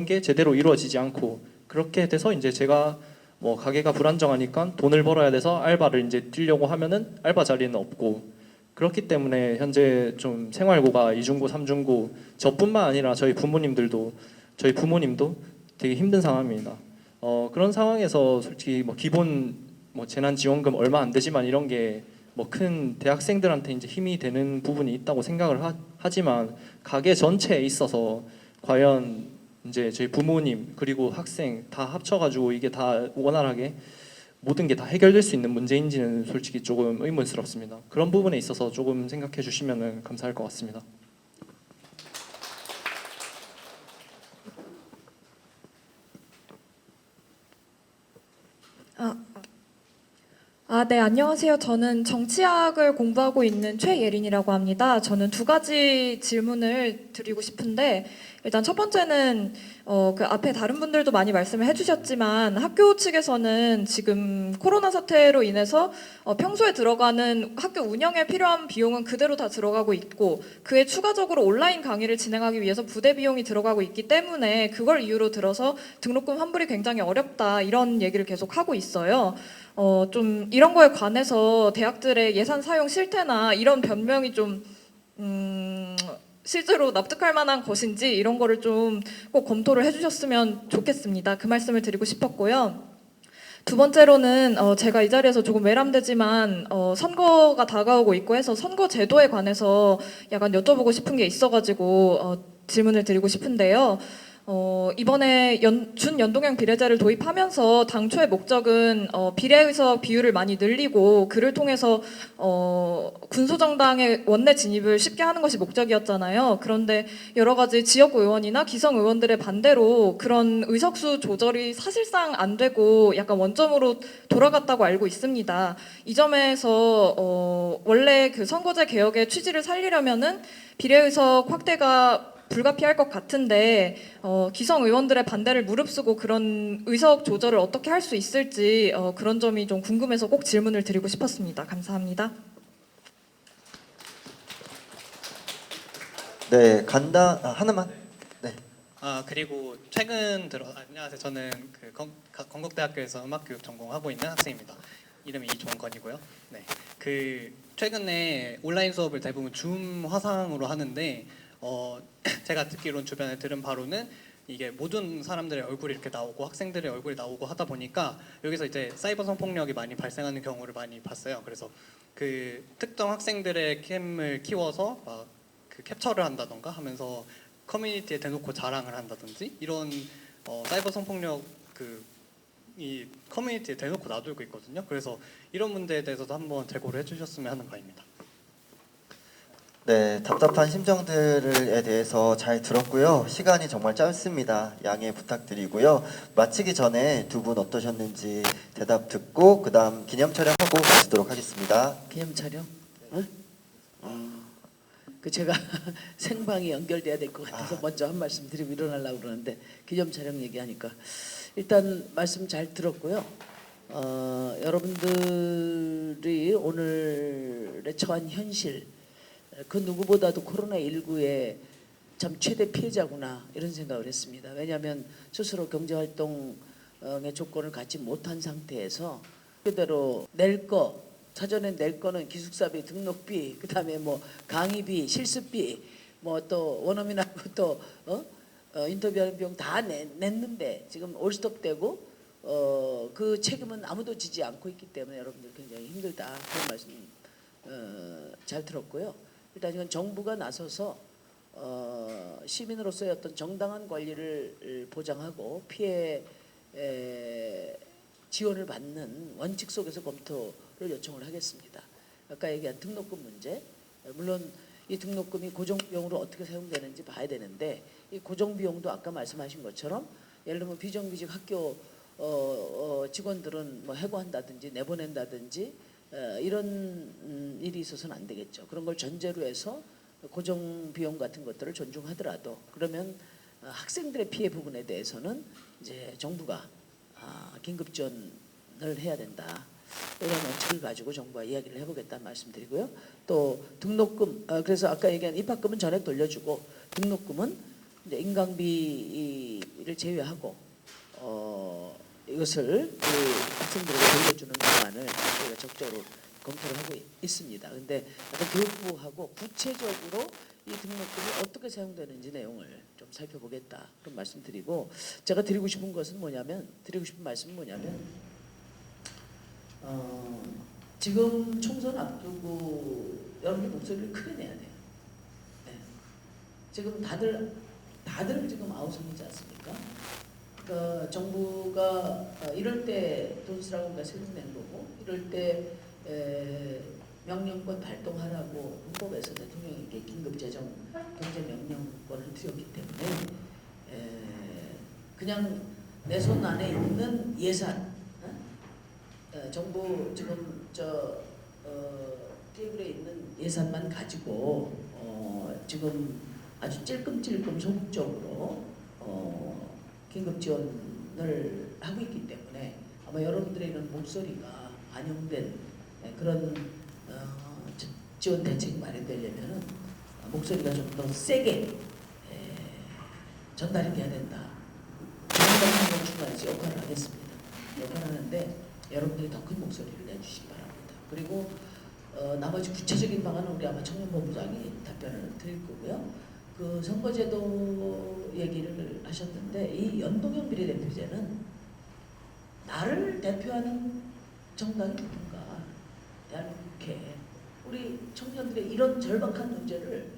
게 제대로 이루어지지 않고 그렇게 돼서 이제 제가 뭐 가게가 불안정하니까 돈을 벌어야 돼서 알바를 이제 뛰려고 하면은 알바 자리는 없고 그렇기 때문에 현재 좀 생활고가 2중고 3중고 저뿐만 아니라 저희 부모님도 되게 힘든 상황입니다. 그런 상황에서 솔직히 뭐 기본 뭐 재난지원금 얼마 안 되지만 이런 게 뭐 큰 대학생들한테 이제 힘이 되는 부분이 있다고 생각을 하지만 가게 전체에 있어서 과연 이제 저희 부모님 그리고 학생 다 합쳐가지고 이게 다 원활하게 모든 게 다 해결될 수 있는 문제인지는 솔직히 조금 의문스럽습니다. 그런 부분에 있어서 조금 생각해 주시면 감사할 것 같습니다. 네, 안녕하세요. 저는 정치학을 공부하고 있는 최예린이라고 합니다. 저는 두 가지 질문을 드리고 싶은데, 일단 첫 번째는 그 앞에 다른 분들도 많이 말씀을 해주셨지만 학교 측에서는 지금 코로나 사태로 인해서 평소에 들어가는 학교 운영에 필요한 비용은 그대로 다 들어가고 있고 그에 추가적으로 온라인 강의를 진행하기 위해서 부대 비용이 들어가고 있기 때문에 그걸 이유로 들어서 등록금 환불이 굉장히 어렵다 이런 얘기를 계속 하고 있어요. 좀 이런 거에 관해서 대학들의 예산 사용 실태나 이런 변명이 좀 실제로 납득할 만한 것인지 이런 거를 좀 꼭 검토를 해주셨으면 좋겠습니다. 그 말씀을 드리고 싶었고요. 두 번째로는 제가 이 자리에서 조금 외람되지만 선거가 다가오고 있고 해서 선거 제도에 관해서 약간 여쭤보고 싶은 게 있어가지고 질문을 드리고 싶은데요. 이번에 준연동형 비례제를 도입하면서 당초의 목적은 비례의석 비율을 많이 늘리고 그를 통해서 군소정당의 원내 진입을 쉽게 하는 것이 목적이었잖아요. 그런데 여러 가지 지역구 의원이나 기성 의원들의 반대로 그런 의석수 조절이 사실상 안 되고 약간 원점으로 돌아갔다고 알고 있습니다. 이 점에서 원래 그 선거제 개혁의 취지를 살리려면은 비례의석 확대가 불가피할 것 같은데 기성 의원들의 반대를 무릅쓰고 그런 의석 조절을 어떻게 할 수 있을지 그런 점이 좀 궁금해서 꼭 질문을 드리고 싶었습니다. 감사합니다. 네, 하나만. 네. 그리고 최근 들어 안녕하세요. 저는 그 건국대학교에서 음악교육 전공하고 있는 학생입니다. 이름이 이종건이고요. 네. 그 최근에 온라인 수업을 대부분 줌 화상으로 하는데 제가 듣기로는 주변에 들은 바로는 이게 모든 사람들의 얼굴이 이렇게 나오고 학생들의 얼굴이 나오고 하다 보니까 여기서 이제 사이버 성폭력이 많이 발생하는 경우를 많이 봤어요. 그래서 그 특정 학생들의 캠을 키워서 막 그 캡처를 한다던가 하면서 커뮤니티에 대놓고 자랑을 한다든지 이런 사이버 성폭력 이 커뮤니티에 대놓고 놔두고 있거든요. 그래서 이런 문제에 대해서도 한번 제고를 해주셨으면 하는 바입니다. 네, 답답한 심정들에 대해서 잘 들었고요. 시간이 정말 짧습니다. 양해 부탁드리고요. 마치기 전에 두 분 어떠셨는지 대답 듣고 그다음 기념 촬영하고 마치도록 하겠습니다. 기념 촬영? 그 제가 생방이 연결돼야 될 것 같아서 먼저 한 말씀 드리고 일어나려고 그러는데 기념 촬영 얘기하니까 일단 말씀 잘 들었고요. 여러분들이 오늘의 처한 현실 그 누구보다도 코로나19의 참 최대 피해자구나 이런 생각을 했습니다. 왜냐하면 스스로 경제활동의 조건을 갖지 못한 상태에서 그대로 낼 거 사전에 낼 거는 기숙사비, 등록비, 그다음에 뭐 강의비, 실습비, 뭐 또 원어민하고 또 인터뷰하는 비용 다 냈는데 지금 올스톱되고 그 책임은 아무도 지지 않고 있기 때문에 여러분들 굉장히 힘들다 그런 말씀 잘 들었고요. 일단 이건 정부가 나서서 시민으로서의 어떤 정당한 권리를 보장하고 피해 지원을 받는 원칙 속에서 검토를 요청을 하겠습니다. 아까 얘기한 등록금 문제, 물론 이 등록금이 고정비용으로 어떻게 사용되는지 봐야 되는데 이 고정비용도 아까 말씀하신 것처럼 예를 들면 비정규직 학교 직원들은 뭐 해고한다든지 내보낸다든지 이런 일이 있어서는 안 되겠죠. 그런 걸 전제로 해서 고정비용 같은 것들을 존중하더라도 그러면 학생들의 피해 부분에 대해서는 이제 정부가 긴급 지원을 해야 된다. 이런 원칙을 가지고 정부와 이야기를 해보겠다는 말씀드리고요. 또 등록금, 그래서 아까 얘기한 입학금은 전액 돌려주고 등록금은 이제 인강비를 제외하고 이것을 그 학생들에게 돌려주는 방안을 저희가 적극적으로 검토를 하고 있습니다. 근데 교육부하고 구체적으로 이 등록금이 어떻게 사용되는지 내용을 좀 살펴보겠다 그런 말씀드리고 제가 드리고 싶은 말씀은 뭐냐면 지금 총선 앞두고 여러분들 목소리를 크게 내야 돼요. 네. 지금 다들 지금 아우성이지 않습니까? 그러니까 정부가 이럴 때 돈 쓰라고 우리가 세금 낸 거고 이럴 때 명령권 발동하라고 헌법에서 대통령에게 긴급재정 경제명령권을 드렸기 때문에 그냥 내 손 안에 있는 예산 정부 지금 테이블에 있는 예산만 가지고 지금 아주 찔끔찔끔 소극적으로 긴급 지원을 하고 있기 때문에 아마 여러분들의 이런 목소리가 반영된 그런 지원 대책이 마련되려면 목소리가 좀 더 세게 전달이 돼야 된다. 정부가 중간에서 역할을 하겠습니다. 역할을 하는데 여러분들이 더 큰 목소리를 내주시기 바랍니다. 그리고 나머지 구체적인 방안은 우리 아마 청년본부장이 답변을 드릴 거고요. 그 선거제도 얘기를 하셨는데 이 연동형 비례대표제는 나를 대표하는 정당이 누군가 대한민국에 우리 청년들의 이런 절박한 문제를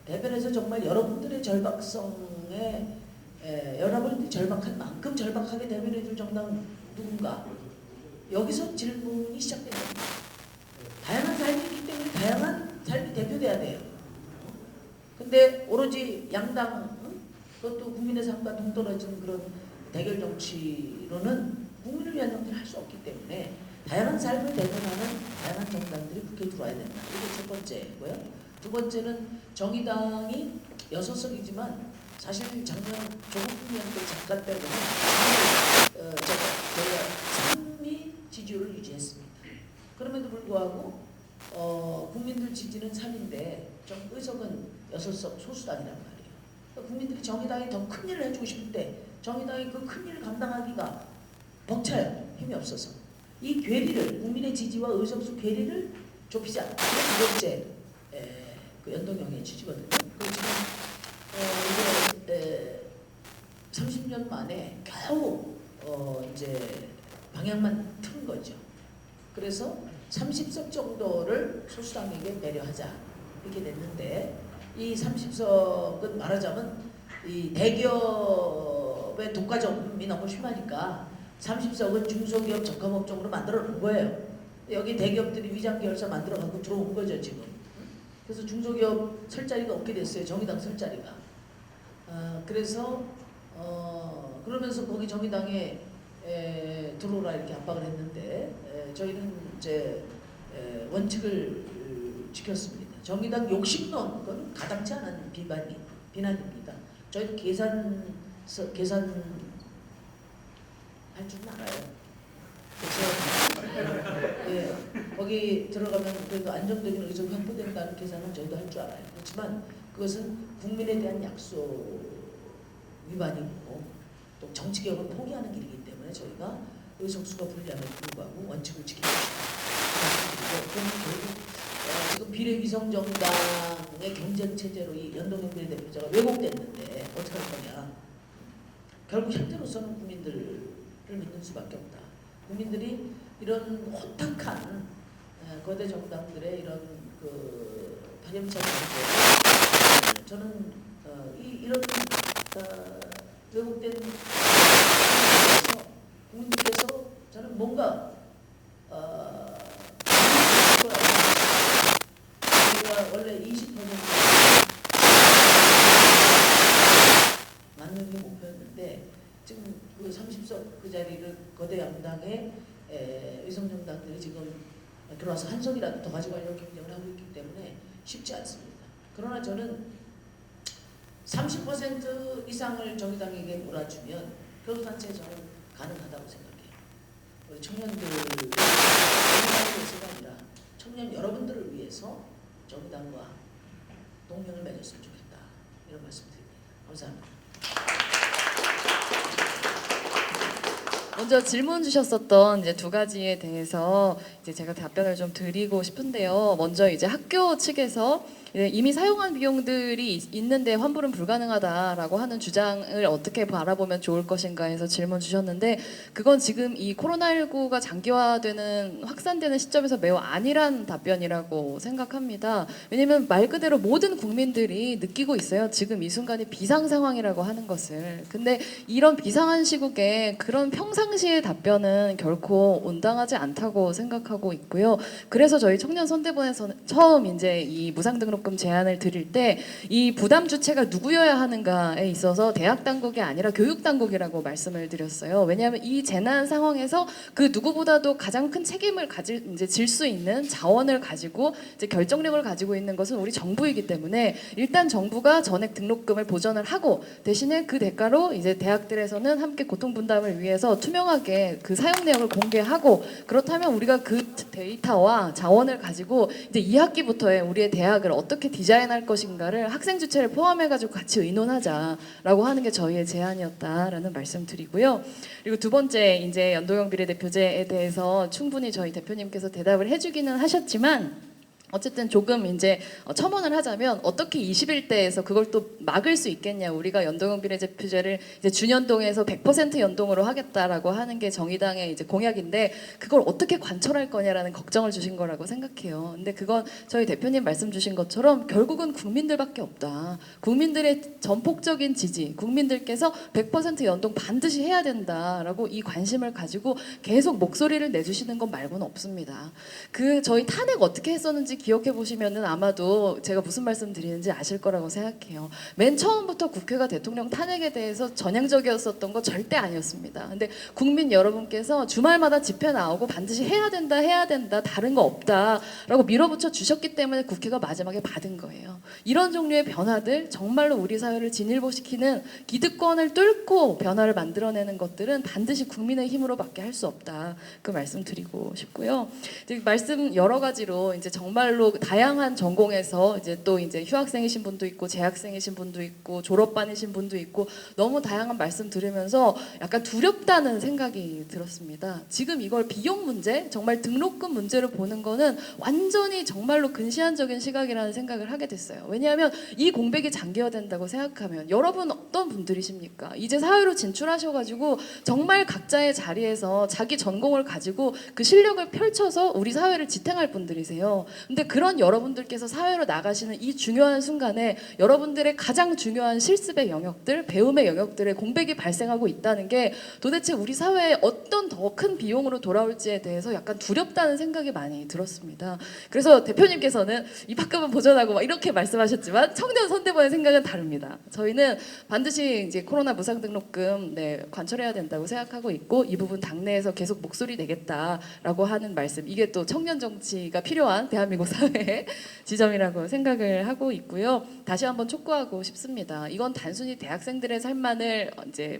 대변해서 정말 여러분들의 절박성에 여러분들이 절박한 만큼 절박하게 대변해줄 정당 누군가 여기서 질문이 시작됩니다. 다양한 삶이 있기 때문에 다양한 삶이 대표돼야 돼요. 근데 오로지 양당 그것도 국민의 삶과 동떨어진 그런 대결 정치로는 국민을 위한 정치를 할 수 없기 때문에 다양한 삶을 대변하는 다양한 정당들이 국회에 들어와야 된다. 이게 첫 번째고요. 두 번째는 정의당이 6석이지만 사실 작년 조국 국민의힘 잠깐 빼고는 저희가 상위 지지율을 유지했습니다. 그럼에도 불구하고 국민들 지지는 3인데 의석은 6석 소수당이란 말이에요. 그러니까 국민들이 정의당이 더 큰 일을 해주고 싶을 때 정의당이 그 큰 일을 감당하기가 벅차요. 힘이 없어서. 이 괴리를 국민의 지지와 의석수 괴리를 좁히자. 이게 두 번째 그 연동형의 취지거든요. 그리고 지금 이제 30년 만에 겨우 이제 방향만 틀은 거죠. 그래서 30석 정도를 소수당에게 배려하자 이렇게 됐는데 이 30석은 말하자면 이 대기업의 독과점이 너무 심하니까 30석은 중소기업 적합업종으로 만들어 놓은 거예요. 여기 대기업들이 위장 계열사 만들어 갖고 들어온 거죠 지금. 그래서 중소기업 설 자리가 없게 됐어요. 정의당 설 자리가. 그래서 그러면서 거기 정의당에 들어오라 이렇게 압박을 했는데 저희는 이제 원칙을 지켰습니다. 정의당 욕심론 그건 가당치 않은 비난입니다. 저희는 계산 할 줄은 알아요. 그래서 거기 들어가면 그래도 안정적인 의석이 확보된다는 계산은 저희도 할 줄 알아요. 그렇지만 그것은 국민에 대한 약속 위반이고 또 정치개혁을 포기하는 길이기 때문에 저희가 의석수가 불리함에도 불구하고 원칙을 지키고 있습니다. 결국 지금 비례위성정당의 경쟁체제로 이 연동형 비례대표제가 왜곡됐는데 어떻게 할 거냐. 결국 현재로서는 국민들을 믿는 수밖에 없다. 국민들이 이런 호탕한 거대 정당들의 이런 그 파렴치한 정책, 저는 이런 왜곡된 국민들께서 저는 뭔가 우리가 원래 20% 맞는 게 목표였는데 지금 그 30석 그 자리를 거대 양당의 위성정당들이 지금 들어와서 한 석이라도 더 가져가려고 경쟁을 하고 있기 때문에 쉽지 않습니다. 그러나 저는 30% 이상을 정의당에게 몰아주면 교도단체 저는 가능하다고 생각해요. 우리 청년들을 위해서가 아니라 청년 여러분들을 위해서 정의당과 동맹을 맺었으면 좋겠다. 이런 말씀드립니다. 감사합니다. 먼저 질문 주셨었던 이제 두 가지에 대해서 이제 제가 답변을 좀 드리고 싶은데요. 먼저 이제 학교 측에서 이미 사용한 비용들이 있는데 환불은 불가능하다라고 하는 주장을 어떻게 바라보면 좋을 것인가 해서 질문 주셨는데 그건 지금 이 코로나19가 장기화되는 확산되는 시점에서 매우 안일한 답변이라고 생각합니다. 왜냐하면 말 그대로 모든 국민들이 느끼고 있어요. 지금 이 순간이 비상 상황이라고 하는 것을. 근데 이런 비상한 시국에 그런 평상시의 답변은 결코 온당하지 않다고 생각하고 있고요. 그래서 저희 청년 선대본에서는 처음 이제 이 무상등록 금 제안을 드릴 때 이 부담 주체가 누구여야 하는가에 있어서 대학 당국이 아니라 교육 당국이라고 말씀을 드렸어요. 왜냐하면 이 재난 상황에서 그 누구보다도 가장 큰 책임을 질 수 있는 자원을 가지고 이제 결정력을 가지고 있는 것은 우리 정부이기 때문에 일단 정부가 전액 등록금을 보전을 하고 대신에 그 대가로 이제 대학들에서는 함께 고통 분담을 위해서 투명하게 그 사용 내역을 공개하고 그렇다면 우리가 그 데이터와 자원을 가지고 이제 2학기부터의 우리의 대학을 어떻게 디자인할 것인가를 학생 주체를 포함해가지고 같이 의논하자라고 하는 게 저희의 제안이었다라는 말씀드리고요. 그리고 두 번째 이제 연동형 비례대표제에 대해서 충분히 저희 대표님께서 대답을 해주기는 하셨지만. 어쨌든 조금 이제 첨언을 하자면 어떻게 21대에서 그걸 또 막을 수 있겠냐. 우리가 연동형 비례대표제를 이제 준연동에서 100% 연동으로 하겠다라고 하는 게 정의당의 이제 공약인데 그걸 어떻게 관철할 거냐라는 걱정을 주신 거라고 생각해요. 근데 그건 저희 대표님 말씀 주신 것처럼 결국은 국민들밖에 없다. 국민들의 전폭적인 지지, 국민들께서 100% 연동 반드시 해야 된다라고 이 관심을 가지고 계속 목소리를 내주시는 것 말고는 없습니다. 그 저희 탄핵 어떻게 했었는지 기억해 보시면은 아마도 제가 무슨 말씀 드리는지 아실 거라고 생각해요. 맨 처음부터 국회가 대통령 탄핵에 대해서 전향적이었었던 거 절대 아니었습니다. 근데 국민 여러분께서 주말마다 집회 나오고 반드시 해야 된다 다른 거 없다라고 밀어붙여 주셨기 때문에 국회가 마지막에 받은 거예요. 이런 종류의 변화들 정말로 우리 사회를 진일보시키는 기득권을 뚫고 변화를 만들어내는 것들은 반드시 국민의 힘으로밖에 할 수 없다. 그 말씀 드리고 싶고요. 이제 말씀 여러 가지로 이제 정말로 다양한 전공에서 이제 또 이제 휴학생이신 분도 있고 재학생이신 분도 있고 졸업반이신 분도 있고 너무 다양한 말씀 들으면서 약간 두렵다는 생각이 들었습니다. 지금 이걸 비용 문제, 정말 등록금 문제로 보는 거는 완전히 정말로 근시안적인 시각이라는 생각을 하게 됐어요. 왜냐하면 이 공백이 장기화된다고 생각하면 여러분 어떤 분들이십니까? 이제 사회로 진출하셔가지고 정말 각자의 자리에서 자기 전공을 가지고 그 실력을 펼쳐서 우리 사회를 지탱할 분들이세요. 근데 근데 그런 여러분들께서 사회로 나가시는 이 중요한 순간에 여러분들의 가장 중요한 실습의 영역들, 배움의 영역들의 공백이 발생하고 있다는 게 도대체 우리 사회에 어떤 더 큰 비용으로 돌아올지에 대해서 약간 두렵다는 생각이 많이 들었습니다. 그래서 대표님께서는 입학금은 보전하고 막 이렇게 말씀하셨지만 청년 선대본의 생각은 다릅니다. 저희는 반드시 이제 코로나 무상등록금 관철해야 된다고 생각하고 있고 이 부분 당내에서 계속 목소리 내겠다라고 하는 말씀, 이게 또 청년 정치가 필요한 대한민국 사회의 지점이라고 생각을 하고 있고요. 다시 한번 촉구하고 싶습니다. 이건 단순히 대학생들의 삶만을 이제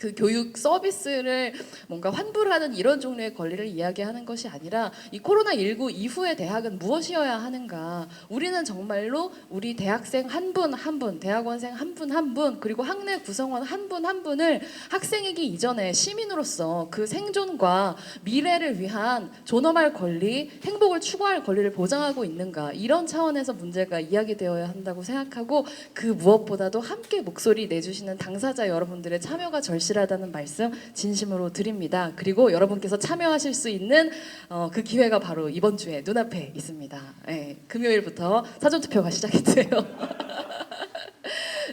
그 교육 서비스를 뭔가 환불하는 이런 종류의 권리를 이야기하는 것이 아니라 이 코로나19 이후의 대학은 무엇이어야 하는가. 우리는 정말로 우리 대학생 한 분 한 분, 대학원생 한 분 한 분, 그리고 학내 구성원 한 분 한 분을 학생이기 이전에 시민으로서 그 생존과 미래를 위한 존엄할 권리, 행복을 추구할 권리를 보장하고 있는가. 이런 차원에서 문제가 이야기되어야 한다고 생각하고, 그 무엇보다도 함께 목소리 내주시는 당사자 여러분들의 참여가 절실하다는 말씀 진심으로 드립니다. 그리고 여러분께서 참여하실 수 있는 그 기회가 바로 이번 주에 눈앞에 있습니다. 네, 금요일부터 사전투표가 시작했어요.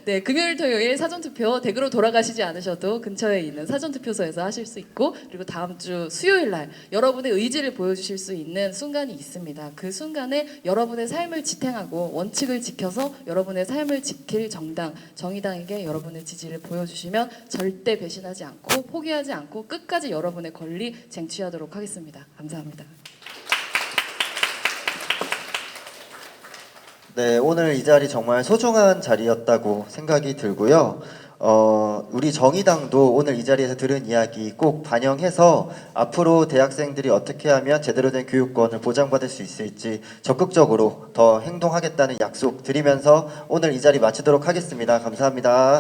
네, 금요일, 토요일 사전투표 댁으로 돌아가시지 않으셔도 근처에 있는 사전투표소에서 하실 수 있고, 그리고 다음 주 수요일 날 여러분의 의지를 보여주실 수 있는 순간이 있습니다. 그 순간에 여러분의 삶을 지탱하고 원칙을 지켜서 여러분의 삶을 지킬 정당, 정의당에게 여러분의 지지를 보여주시면 절대 배신하지 않고 포기하지 않고 끝까지 여러분의 권리 쟁취하도록 하겠습니다. 감사합니다. 네, 오늘 이 자리 정말 소중한 자리였다고 생각이 들고요. 우리 정의당도 오늘 이 자리에서 들은 이야기 꼭 반영해서 앞으로 대학생들이 어떻게 하면 제대로 된 교육권을 보장받을 수 있을지 적극적으로 더 행동하겠다는 약속 드리면서 오늘 이 자리 마치도록 하겠습니다. 감사합니다.